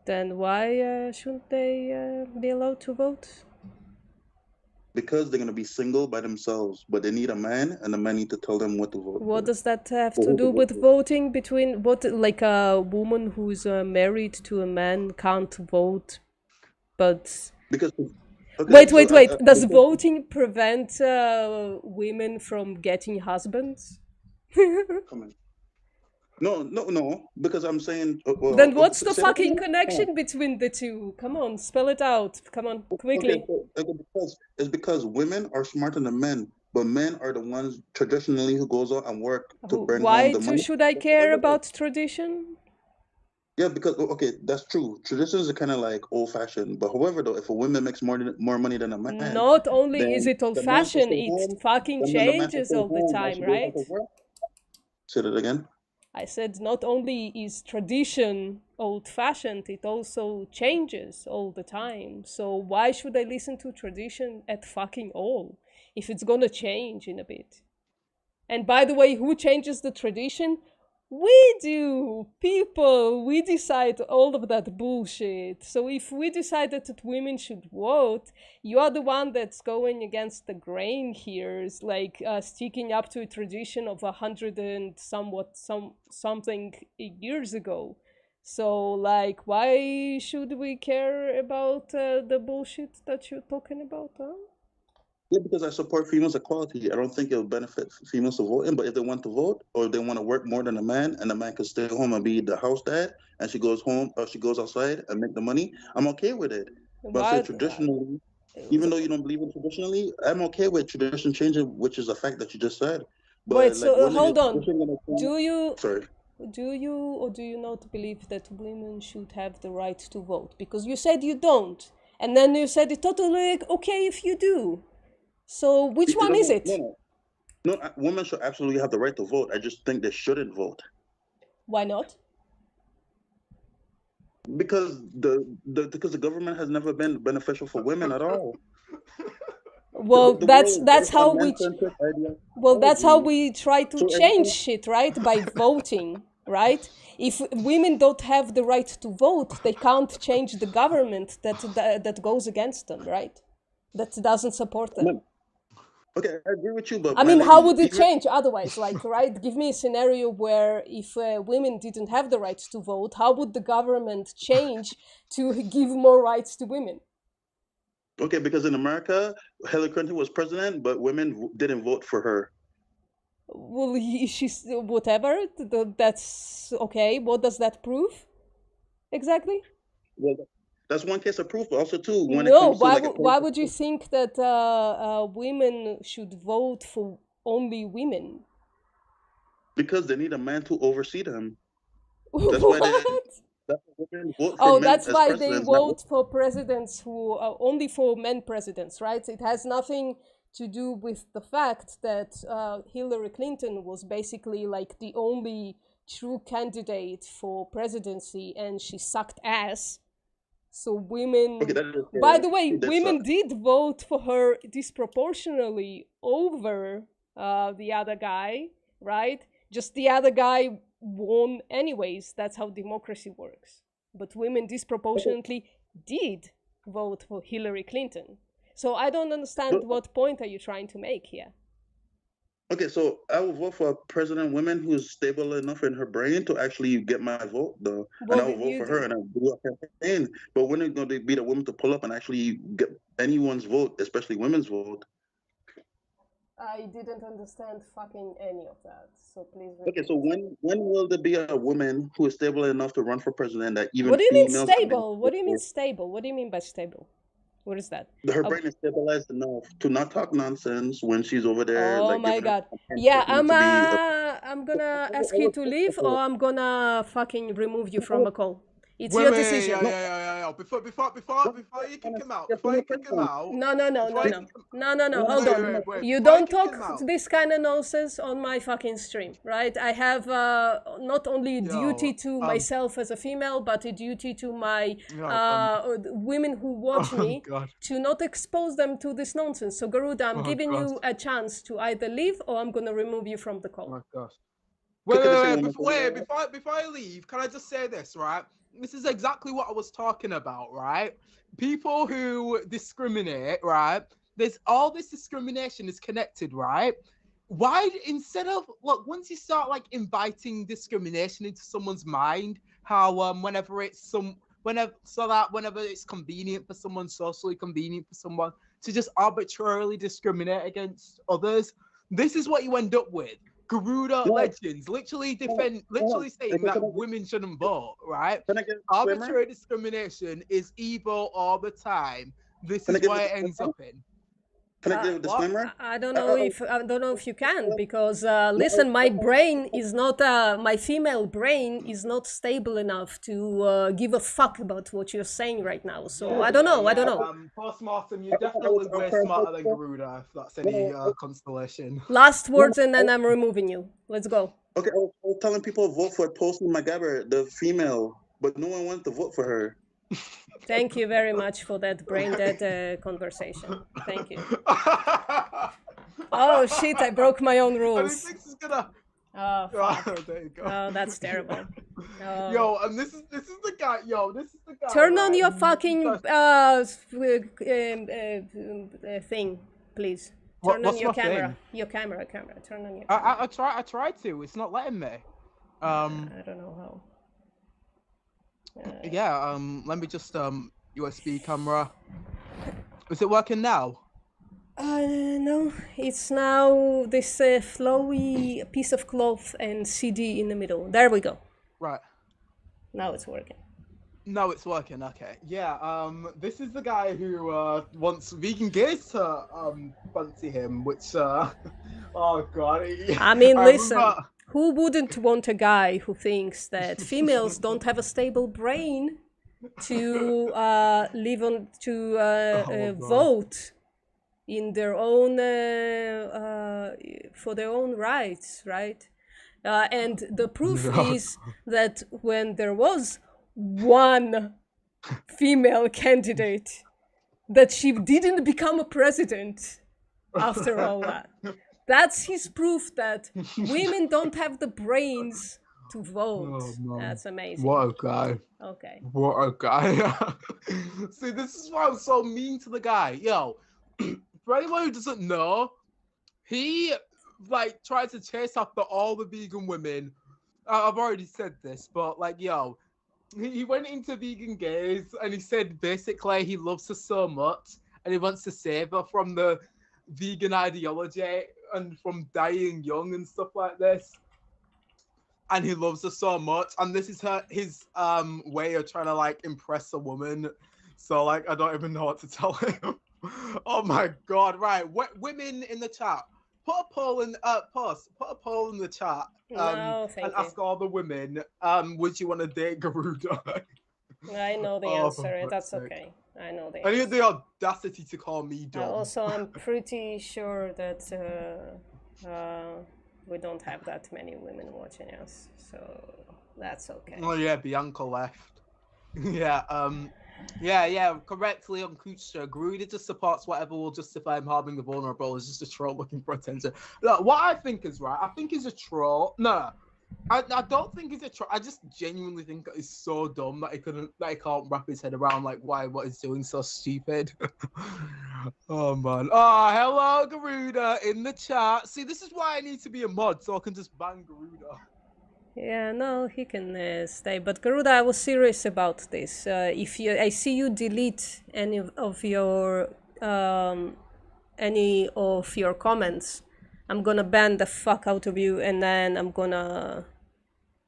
Then why shouldn't they be allowed to vote? Because they're gonna be single by themselves, but they need a man, and the man need to tell them what to vote What for. does that have Or to who to do vote with for. voting between what, like a woman who's married to a man can't vote, but Because okay, wait, so wait, wait. Does because, voting prevent women from getting husbands? come on. No, because I'm saying, Then what's the say that fucking again. connection between the two? Come on, spell it out. Come on, Okay, quickly. okay, because women are smarter than men, but men are the ones traditionally who goes out and work to bring home Why the too money. should I care about tradition? Yeah, because okay, that's true. Traditions are kind of like old fashioned, but however, though, if a woman makes more money than a man, Not only is then it old the man can fashioned, stay it home. fucking Then the man can changes stay all the home while time, she goes out right? to work. Say that again. I said not only is tradition old fashioned, it also changes all the time. So why should I listen to tradition at fucking all if it's gonna change in a bit? And by the way, who changes the tradition? We do, people. We decide all of that bullshit. So if we decided that women should vote, you are the one that's going against the grain here. It's like sticking up to a tradition of 100 and something years ago. So like, why should we care about the bullshit that you're talking about? Huh? Yeah, because I support females equality. I don't think it will benefit females to vote in, but if they want to vote or if they want to work more than a man and the man can stay home and be the house dad and she goes home or she goes outside and make the money, I'm okay with it. But I say What? traditionally, even though you don't believe in traditionally, I'm okay with tradition changing, which is a fact that you just said. Wait, But like so when is hold on. tradition gonna change? Do you Sorry. do you or do you not believe that women should have the right to vote? Because you said you don't, and then you said it's totally okay if you do. So which Because one is it? women should absolutely have the right to vote. I just think they shouldn't vote. Why not? Because because the government has never been beneficial for women at all. Well, The world is that's based on how we man-centric that's how ideology. we try to So change everything, shit, right? By voting, right? If women don't have the right to vote, they can't change the government that goes against them, right? That doesn't support them. no, okay, I agree with you, but I my mean, how lady, would it change otherwise? Like, right? Give me a scenario where if women didn't have the right to vote, how would the government change to give more rights to women? okay, because in America, Hillary Clinton was president, but women didn't vote for her. Well, she's whatever. That's okay. What does that prove exactly? Well, that's one case of proof, but also too, when it No. comes to like a Why place, would you think that women should vote for only women? because they need a man to oversee them. That's why they What? That's why women vote for Oh, men that's as why they presidents. Not vote for presidents who are only for men presidents, right? It has nothing to do with the fact that Hillary Clinton was basically like the only true candidate for presidency and she sucked ass. So okay. women, That is by fair. the way, She did women suck. did vote for her disproportionately over the other guy, right? Just the other guy won anyways. That's how democracy works. But women disproportionately did vote for Hillary Clinton. So I don't understand what point are you trying to make here. Okay, so I will vote for a president woman who's stable enough in her brain to actually get my vote, though, and What I will did vote you for her do? and I'll do a campaign. But when are going to be the woman to pull up and actually get anyone's vote, especially women's vote? I didn't understand fucking any of that. So please Okay, repeat. so when will there be a woman who is stable enough to run for president that even What do you mean females and men stable? What vote do you mean for? stable? What do you mean by stable? What is that? Her brain is stabilized enough to not talk nonsense when she's over there, Oh like my giving her god. campaign Yeah, statement to be. I'm gonna ask you to leave or I'm gonna fucking remove you from a call. It's Wait, your wait, decision. yeah. Before you kick him out, No. before you kick him, Hold on. wait, You before you don't kick talk him out, this kind of nonsense on my fucking stream, right? I have not only a duty to myself as a female, but a duty to my women who watch me God. to not expose them to this nonsense. So Garuda, I'm giving God. you a chance to either leave or I'm gonna remove you from the Oh call. my gosh. Before I leave, can I just say this, right? This is exactly what I was talking about, right? People who discriminate, right? There's all this discrimination is connected, right? Why instead of look, once you start like inviting discrimination into someone's mind, how whenever it's convenient for someone, socially convenient for someone to just arbitrarily discriminate against others, this is what you end up with. Garuda legends literally saying that women shouldn't vote, right? Can I get a Arbitrary discrimination is evil all the time. This is what it ends up in. Can I give a disclaimer? I don't know if you can because listen, my brain is not my female brain is not stable enough to give a fuck about what you're saying right now. So I don't know. Postmortem, you're definitely way smarter than Garuda, if that's any constellation. Last words, and then I'm removing you. Let's go. Okay, I was telling people to vote for Tulsi Gabbard, the female, but no one wanted to vote for her. Thank you very much for that brain dead conversation. Thank you. Oh shit! I broke my own rules. Oh, there you go. Oh, that's terrible. Oh. Yo, and this is the guy. Turn on your fucking thing, please. Turn on your camera. Thing? Your camera. Turn on your camera. I tried to. It's not letting me. I don't know how. Yeah. Let me just USB camera. Is it working now? No. It's now this flowy piece of cloth and CD in the middle. There we go. Right. Now it's working. No, it's working. Okay. Yeah. This is the guy who wants vegan gays to fancy him, which oh god. I mean, listen. Who wouldn't want a guy who thinks that females don't have a stable brain to live on to vote in their own for their own rights, right? And the proof is that when there was one female candidate, that she didn't become a president after all that. That's his proof that women don't have the brains to vote. Oh, no. That's amazing. What a guy. Okay. What a guy. See, this is why I'm so mean to the guy. Yo, for anyone who doesn't know, he like tried to chase after all the vegan women. I've already said this, but like, yo, he went into vegan gays and he said basically he loves her so much and he wants to save her from the vegan ideology and from dying young and stuff like this, and he loves her so much, and this is his way of trying to like impress a woman. So like I don't even know what to tell him. Oh my god. Right, women in the chat, put a poll in put a poll in the chat. No, And thank ask you. all the women, would you want to date Garuda? I know the Oh, for answer. fuck's That's sake. okay. I know the And he answer. had the audacity to call me dumb. Also, I'm pretty sure that we don't have that many women watching us, so that's okay. Oh yeah, Bianca left. Yeah, correctly on Kuchta. Garuda just supports whatever will justify him harming the vulnerable. Is just a troll looking for attention. Look, what I think is right. I think he's a troll. No, I don't think he's a troll. I just genuinely think that he's so dumb that he can't wrap his head around like why what he's doing so stupid. Oh man. Oh, hello Garuda in the chat. See, this is why I need to be a mod so I can just ban Garuda. Yeah, no, he can stay. But Garuda, I was serious about this. I see you delete any of your comments, I'm gonna ban the fuck out of you, and then I'm gonna,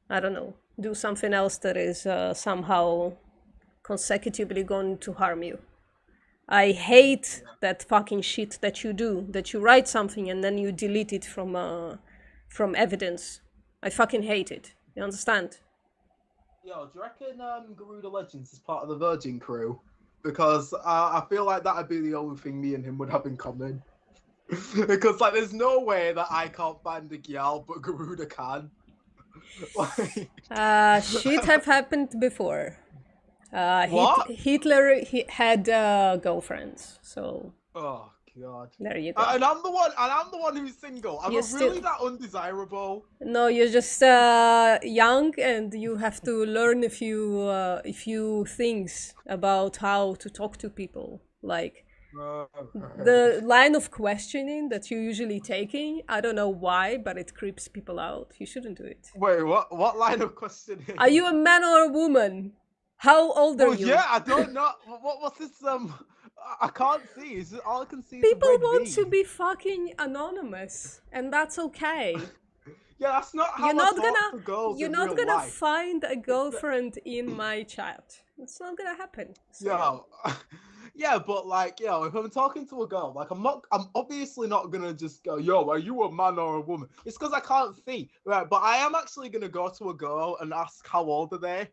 I don't know, do something else that is somehow consecutively going to harm you. I hate that fucking shit that you do. That you write something and then you delete it from evidence. I fucking hate it. You understand? Yo, do you reckon Garuda Legends is part of the Virgin crew? Because I feel like that'd be the only thing me and him would have in common. Because like, there's no way that I can't find a gyal, but Garuda can. Like... Shit have happened before. What? Hitler had girlfriends, so. Oh God. There you go. And I'm the one who's single. I'm really that undesirable. No, you're just young, and you have to learn a few things about how to talk to people. Like the line of questioning that you're usually taking. I don't know why, but it creeps people out. You shouldn't do it. Wait, what line of questioning? Are you a man or a woman? How old are you? Yeah, I don't know. What's this? I can't see. Is it, all I can see is people a red want V. to be fucking anonymous, and that's okay. Yeah, that's not how you're not gonna find a girlfriend in my chat. It's not gonna happen. So. Yeah, but like, yo, if I'm talking to a girl, like I'm obviously not gonna just go, yo, are you a man or a woman? It's because I can't see, right? But I am actually gonna go to a girl and ask how old are they,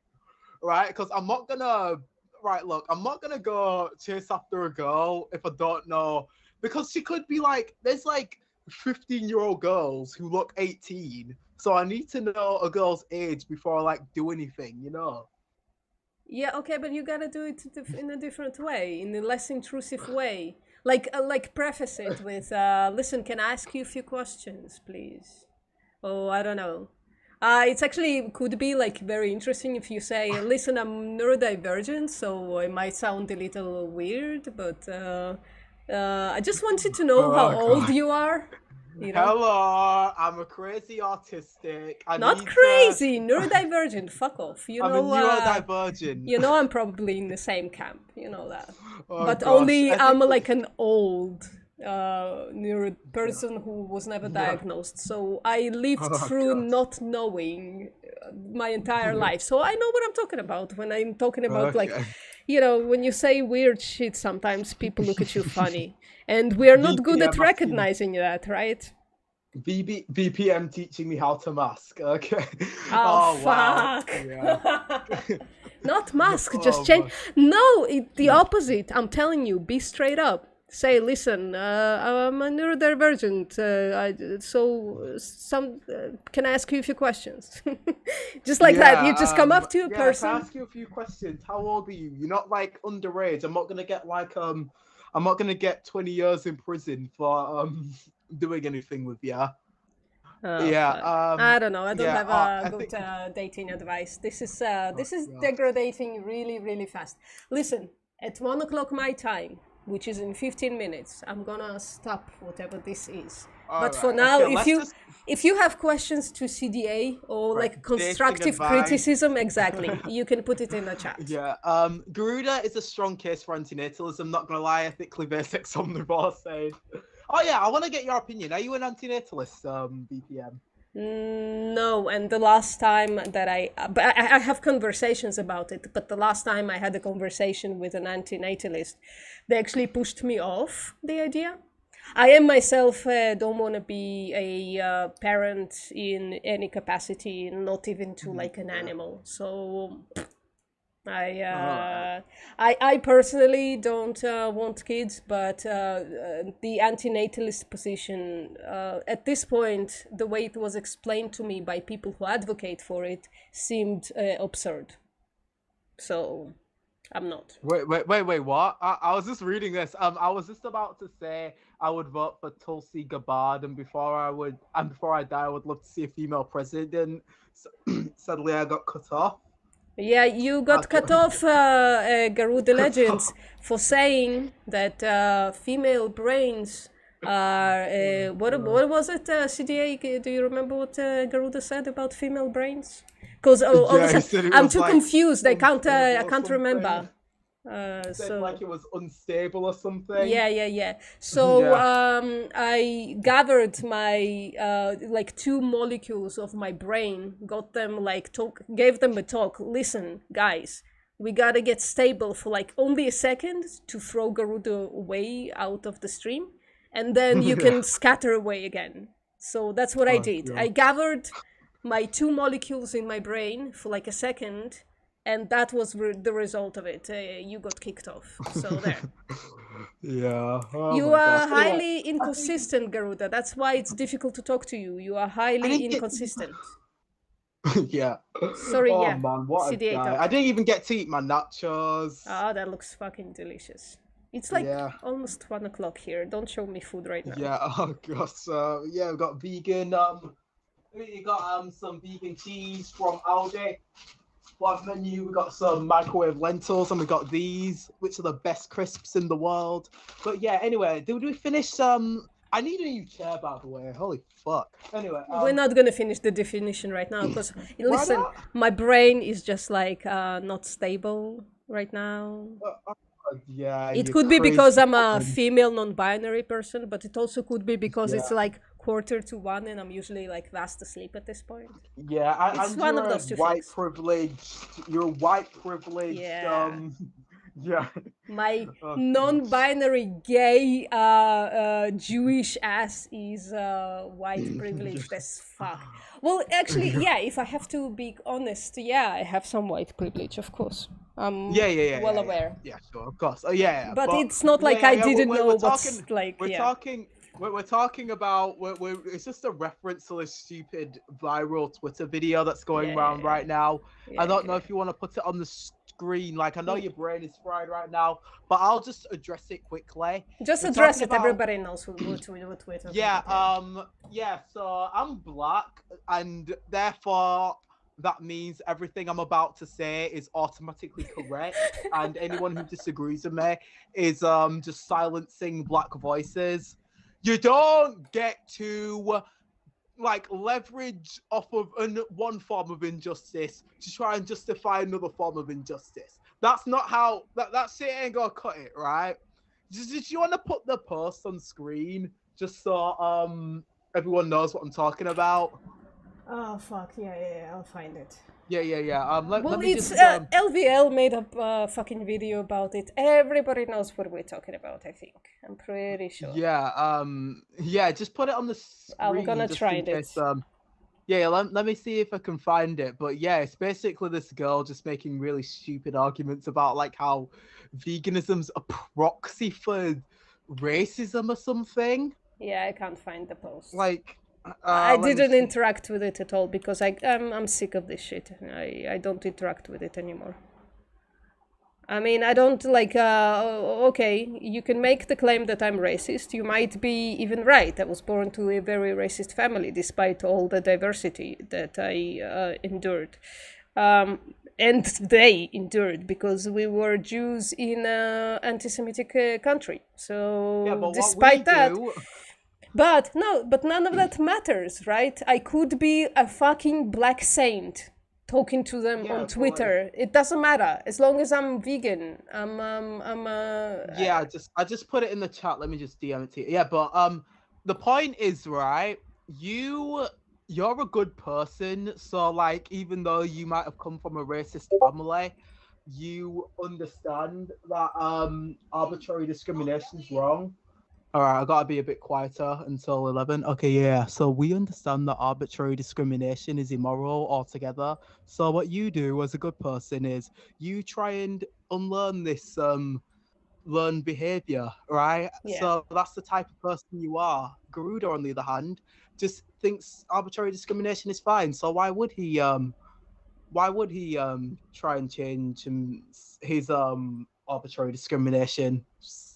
right? Because I'm not gonna. Right, look, I'm not gonna go chase after a girl if I don't know, because she could be like, there's like 15-year-old girls who look 18, so I need to know a girl's age before I like do anything, you know? Yeah, okay, but you gotta do it in a different way, in a less intrusive way. Like preface it with, listen, can I ask you a few questions, please? Oh, I don't know. It's actually could be like very interesting if you say, listen, I'm neurodivergent, so it might sound a little weird, but I just wanted to know how old you are. You know? Hello, I'm a crazy autistic. Not crazy, neurodivergent. Fuck off. I'm a neurodivergent. You know, I'm probably in the same camp. You know that. Oh, but gosh. only I'm like an old neuro person who was never diagnosed, so I lived through not knowing my entire life, so I know what I'm talking about when I'm talking about like, you know, when you say weird shit, sometimes people look at you funny, and we are not good at recognizing that, right? BPM teaching me how to mask. Okay. Oh fuck. Wow. Yeah. Not mask, just change. No, the opposite. I'm telling you, be straight up. Say, listen, I'm a neurodivergent, can I ask you a few questions? Just like that, you just come up to a person. Can I ask you a few questions? How old are you? You're not like underage. I'm not gonna get like I'm not gonna get 20 years in prison for doing anything with you. I don't know. I don't have a good dating advice. This is degrading really, really fast. Listen, at 1 o'clock my time, which is in 15 minutes, I'm gonna stop whatever this is. But for now, if you have questions to CDA or like constructive criticism, exactly, you can put it in the chat. Yeah, Garuda is a strong case for antinatalism. Not gonna lie, ethically basic omnivore saying. Oh yeah, I want to get your opinion. Are you an antinatalist, BPM? No, and the last time that I have conversations about it, but the last time I had a conversation with an antinatalist, they actually pushed me off the idea. I am myself don't want to be a parent in any capacity, not even to like an Yeah. animal. So I Alright. I personally don't want kids, but the antinatalist position at this point, the way it was explained to me by people who advocate for it, seemed absurd. So I'm not. Wait, what? I was just reading this. I was just about to say I would vote for Tulsi Gabbard, and before I die, I would love to see a female president. Sadly, I got cut off. Yeah, you got cut off, Garuda Legends, for saying that female brains are. What was it, CDA? Do you remember what Garuda said about female brains? Because all of Yeah, a he sudden, said it I'm was too like confused. I unstable or can't remember. said So. like it was unstable or something. Yeah. So Yeah. I gathered my like two molecules of my brain, got them like gave them a talk. Listen, guys, we gotta get stable for like only a second to throw Garuda away out of the stream, and then you can scatter away again. So that's what I Oh, did. God. I gathered my two molecules in my brain for like a second, and that was the result of it. You got kicked off. So there. Yeah. Oh You my are gosh. Anyway, highly inconsistent, Garuda. That's why it's difficult to talk to you. You are highly didn't get- inconsistent. yeah. Sorry, Oh yeah. man, what a CDA guy! talk. I didn't even get to eat my nachos. Ah, that looks fucking delicious. It's like Yeah. almost 1 o'clock here. Don't show me food right now. Yeah. Oh gosh. So yeah, we've got vegan. We got some vegan cheese from Aldi. What menu? We got some microwave lentils, and we got these, which are the best crisps in the world. But yeah. Anyway, did we finish? I need a new chair, by the way. Holy fuck. Anyway. We're not gonna finish the definition right now because listen, not? my brain is just like not stable right now. Yeah. It you could be crazy because I'm a woman. female non-binary person, but it also could be because it's Yeah. like 1:45 and I'm usually like fast asleep at this point. Yeah, It's and one you're of those two white things. privileged. You're white privileged. Yeah. Yeah. My Oh, non-binary gay Jewish ass is white privileged as fuck. Well, actually, yeah, if I have to be honest, yeah, I have some white privilege, of course. I'm Yeah. well yeah, aware. Yeah, sure, of course. Oh, yeah. But it's not like I didn't know what's talking, like, We're yeah. talking. We're talking about. It's just a reference to this stupid viral Twitter video that's going around Yeah. right now. I don't know Yeah. if you want to put it on the screen. Like, I know your brain is fried right now, but I'll just address it quickly. Just We're address talking it. about- Everybody knows what Twitter. Yeah, yeah, so I'm black, and therefore that means everything I'm about to say is automatically correct, and anyone who disagrees with me is just silencing black voices. You don't get to like leverage off of one form of injustice to try and justify another form of injustice. That's not how that shit ain't gonna cut it, right? Did you want to put the post on screen just so everyone knows what I'm talking about? Oh fuck, yeah, I'll find it. Yeah. Well, let me it's just LVL made up a fucking video about it. Everybody knows what we're talking about. I think I'm pretty sure. yeah, just put it on the screen. I'm gonna just try in it. case, yeah, let me see if I can find it. But yeah, it's basically this girl just making really stupid arguments about like how veganism's a proxy for racism or something. Yeah, I can't find the post. Like, I let me didn't see. interact with it at all because I'm sick of this shit. I don't interact with it anymore. I mean, I don't like. Okay, you can make the claim that I'm racist. You might be even right. I was born to a very racist family, despite all the diversity that I endured. And they endured because we were Jews in an anti-Semitic country. So, Yeah, but despite that, do, but none of that matters, right? I could be a fucking black saint talking to them Yeah, on but, Twitter. It doesn't matter as long as I'm vegan. yeah, I just put it in the chat. Let me just DM it to you. Yeah, but the point is, right, you're a good person, so like even though you might have come from a racist family, you understand that arbitrary discrimination is wrong. All right, I gotta be a bit quieter until 11. Okay, yeah. So we understand that arbitrary discrimination is immoral altogether. So what you do as a good person is you try and unlearn this learned behavior, right? Yeah. So that's the type of person you are. Garuda, on the other hand, just thinks arbitrary discrimination is fine. So why would he try and change his arbitrary discrimination?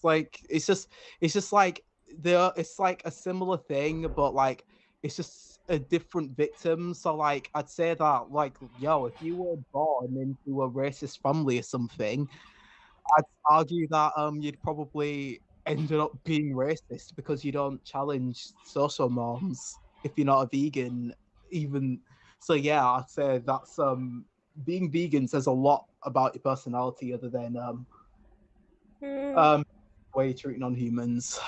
It's just like it's like a similar thing, but like it's just a different victim. So like I'd say that like yo, if you were born into a racist family or something, I'd argue that you'd probably ended up being racist because you don't challenge social norms if you're not a vegan. Even so, yeah, I'd say that's being vegan says a lot about your personality other than Mm, way you're treating on humans.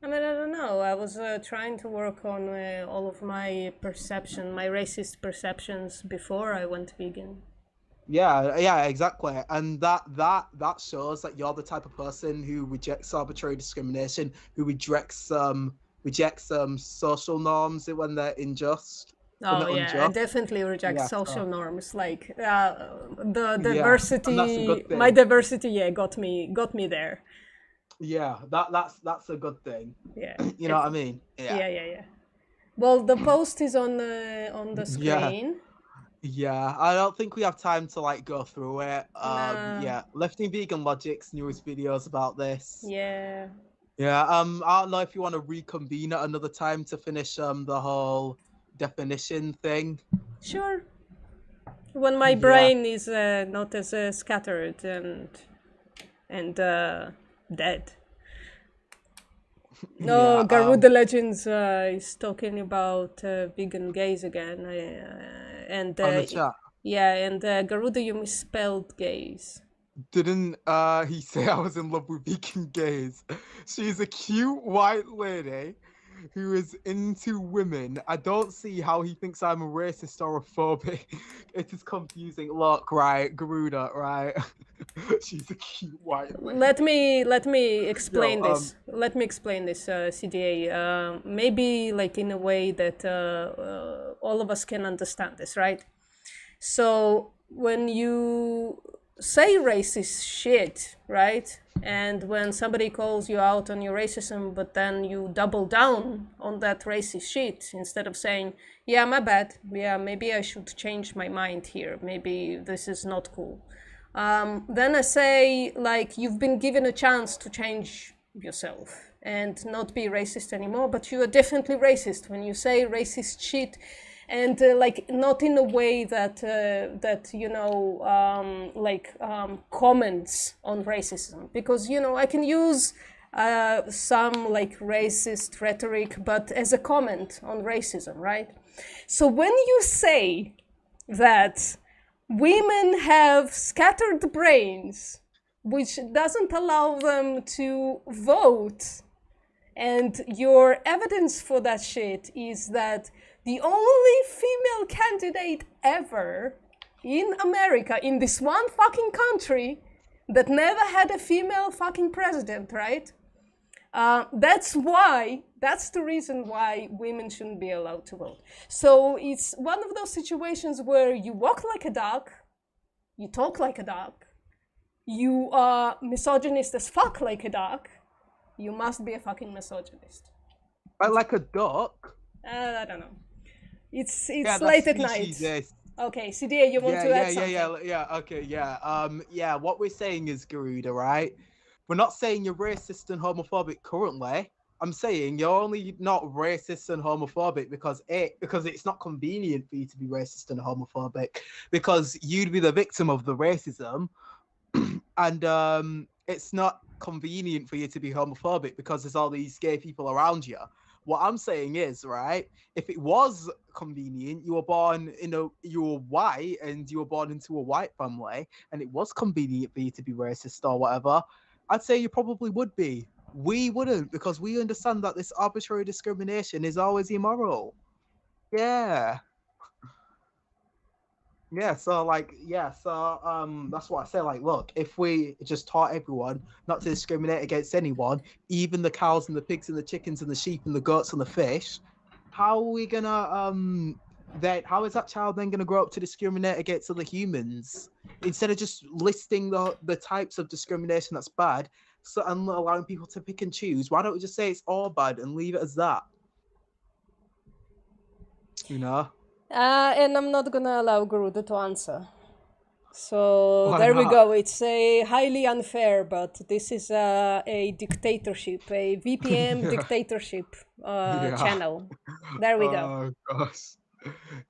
I mean, I don't know. I was trying to work on all of my my racist perceptions before I went vegan. Yeah, exactly. And that shows that you're the type of person who rejects arbitrary discrimination, who rejects social norms when they're unjust, when Oh they're yeah, I unjust. definitely reject Yeah, social so norms. Like the yeah, and that's a diversity, good my thing. diversity, yeah, got me there. Yeah, that's a good thing. Yeah, You know what I definitely. mean? Yeah. Yeah. Well, the post is on the Yeah. screen. Yeah, I don't think we have time to like go through it. Nah, Yeah, Lifting Vegan Logic's newest videos about this. yeah, Yeah, I don't know if you want to reconvene at another time to finish the whole definition thing. sure. When my Yeah, brain is not as scattered and dead. No, yeah, Garuda Legends is talking about vegan gays again, and on the chat. yeah, and Garuda, you misspelled gays. Didn't he say I was in love with vegan gays? She's a cute white lady who is into women. I don't see how he thinks I'm a racist or a phobic. It is confusing. Look, right, Garuda, right? She's a cute white lady. Let me explain Yo, this. Let me explain this, CDA. Maybe like in a way that all of us can understand this, right? So when you say racist shit, right? And when somebody calls you out on your racism, but then you double down on that racist shit instead of saying, yeah, my bad. Yeah, maybe I should change my mind here. Maybe this is not cool. Then I say, like, you've been given a chance to change yourself and not be racist anymore, but you are definitely racist when you say racist shit, and like not in a way that comments on racism, because I can use some like racist rhetoric, but as a comment on racism, right? So when you say that women have scattered brains, which doesn't allow them to vote, and your evidence for that shit is that the only female candidate ever in America, in this one fucking country, that never had a female fucking president, right? That's the reason why women shouldn't be allowed to vote. So it's one of those situations where you walk like a duck, you talk like a duck, you are misogynist as fuck like a duck, you must be a fucking misogynist. I like a duck. I don't know. It's Yeah, late at night. Okay, CDA, you want to add something? Yeah. Okay, yeah. Yeah. What we're saying is, Garuda, right? We're not saying you're racist and homophobic currently. I'm saying you're only not racist and homophobic because it's not convenient for you to be racist and homophobic, because you'd be the victim of the racism, and it's not convenient for you to be homophobic because there's all these gay people around you. What I'm saying is, right, if it was convenient, you were white and you were born into a white family, and it was convenient for you to be racist or whatever, I'd say you probably would be. We wouldn't, because we understand that this arbitrary discrimination is always immoral. Yeah. That's what I say. Like, look, if we just taught everyone not to discriminate against anyone, even the cows and the pigs and the chickens and the sheep and the goats and the fish, how are we gonna then how is that child then gonna grow up to discriminate against other humans? Instead of just listing the types of discrimination that's bad, so and allowing people to pick and choose, why don't we just say it's all bad and leave it as that? You know? And I'm not gonna allow Garuda to answer. So Why there we not? go. It's a highly unfair, but this is a dictatorship, a VPN Yeah. dictatorship Yeah. channel. There we go. Oh gosh.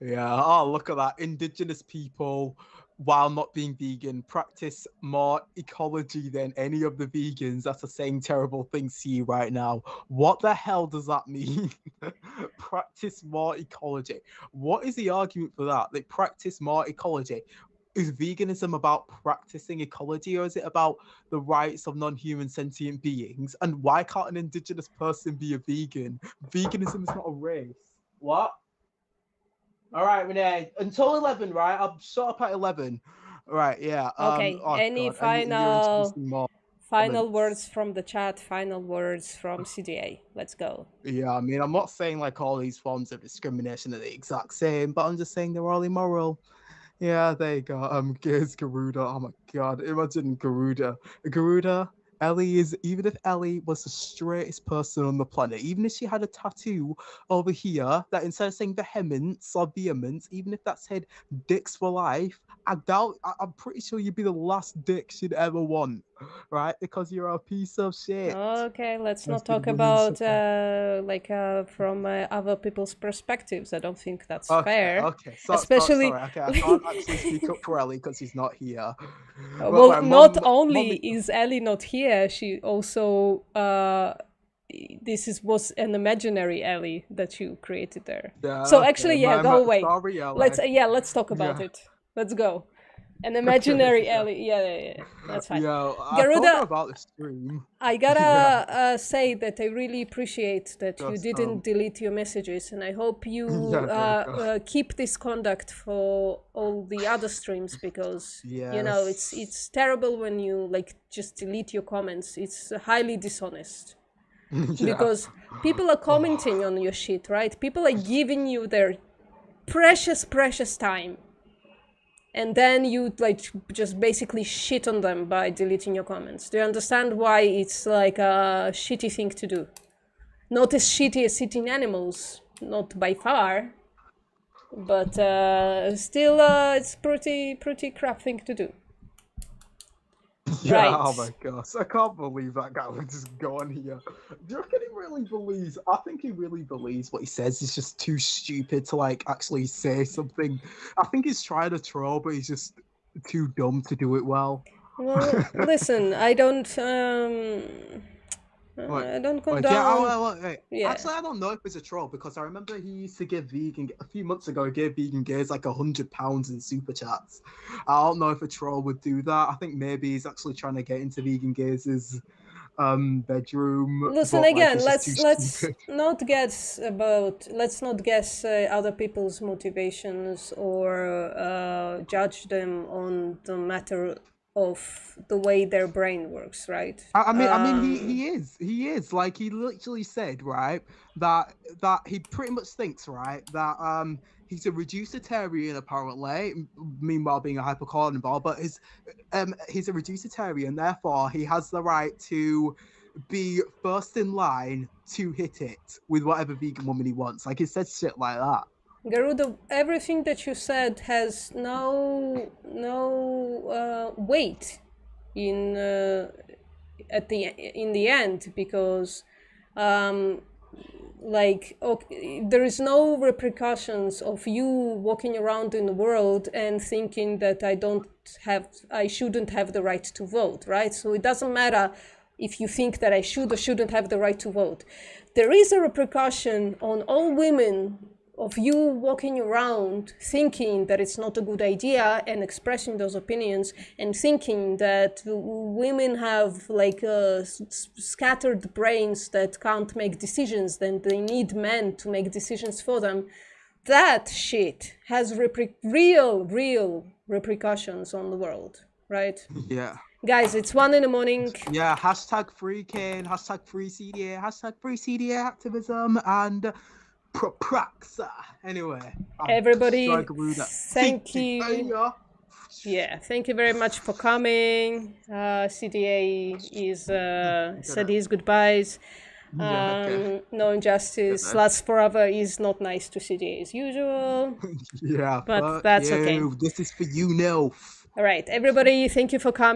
Yeah. Oh, look at that. Indigenous people, while not being vegan, practice more ecology than any of the vegans that are saying terrible things to you right now. What the hell does that mean? Practice more ecology. What is the argument for that? They practice more ecology. Is veganism about practicing ecology, or is it about the rights of non-human sentient beings? And why can't an indigenous person be a vegan? Veganism is not a race. What? All right, Renee. Until 11, right? I'll shut up at 11. All right, yeah. Okay. Oh Any God, and you're introducing more final comments. words from the chat? Final words from CDA. Let's go. Yeah, I mean, I'm not saying like all these forms of discrimination are the exact same, but I'm just saying they're all immoral. Yeah, there you go. Here's Garuda. Oh my God, imagine Garuda. Garuda, Ellie is, even if Ellie was the straightest person on the planet, even if she had a tattoo over here that instead of saying vehemence or vehemence, even if that said dicks for life, I'm pretty sure you'd be the last dick she'd ever want, right? Because you're a piece of shit. Okay, let's not That's been talk really about simple. from other people's perspectives. I don't think that's Okay, fair. okay. Especially, sorry. Okay, I can't actually speak up for Ellie because she's not here. But well, my not mum, only mummy, is Ellie not here, she also was an imaginary Ellie that you created there. yeah, So okay. actually, yeah, go away. Sorry, Ellie. Let's talk about Yeah. it. Let's go. An imaginary yeah. Ellie. Yeah, that's fine. Yeah, I told Garuda, her about the stream. I gotta say that I really appreciate that you Just, didn't delete your messages, and I hope you Yeah, there you go. keep this conduct for all the other streams, because you know Yes. it's terrible when you like just delete your comments. It's highly dishonest Yeah. because people are commenting on your shit, right? People are giving you their precious time, and then you like just basically shit on them by deleting your comments. Do you understand why it's like a shitty thing to do? Not as shitty as eating animals, not by far, but still it's pretty crap thing to do. Yeah, Right. oh my gosh, I can't believe that guy would just go on here. Do you reckon he really believes? I think he really believes what he says. He's just too stupid to like actually say something. I think he's trying to troll, but he's just too dumb to do it well. Well, listen, I don't condone. Yeah. Actually, I don't know if it's a troll because I remember he used to give vegan a few months ago. He gave vegan gays like £100 in super chats. I don't know if a troll would do that. I think maybe he's actually trying to get into vegan gays' bedroom. Listen but, again. like, it's just too Let's stupid. let's not guess other people's motivations or judge them on the matter of the way their brain works, right? I mean, he is like he literally said, right, that he pretty much thinks, right, that he's a reducitarian apparently, meanwhile being a hypercarnivore, but he's a reducitarian, therefore he has the right to be first in line to hit it with whatever vegan woman he wants. Like he said shit like that. Garuda, everything that you said has no weight in the end, because there is no repercussions of you walking around in the world and thinking that I shouldn't have the right to vote, right? So it doesn't matter if you think that I should or shouldn't have the right to vote. There is a repercussion on all women of you walking around thinking that it's not a good idea and expressing those opinions, and thinking that women have like scattered brains that can't make decisions, then they need men to make decisions for them. that shit has real repercussions on the world, right? Yeah. Guys, it's 1 a.m. Yeah, hashtag free Kane, hashtag free CDA, hashtag free CDA activism, and Praxa. Anyway, Everybody, Garuda. thank you. Yeah, thank you very much for coming. CDA is said his goodbyes. No injustice lasts forever is not nice to CDA as usual. Yeah, but that's okay. This is for you now. All right, everybody, thank you for coming.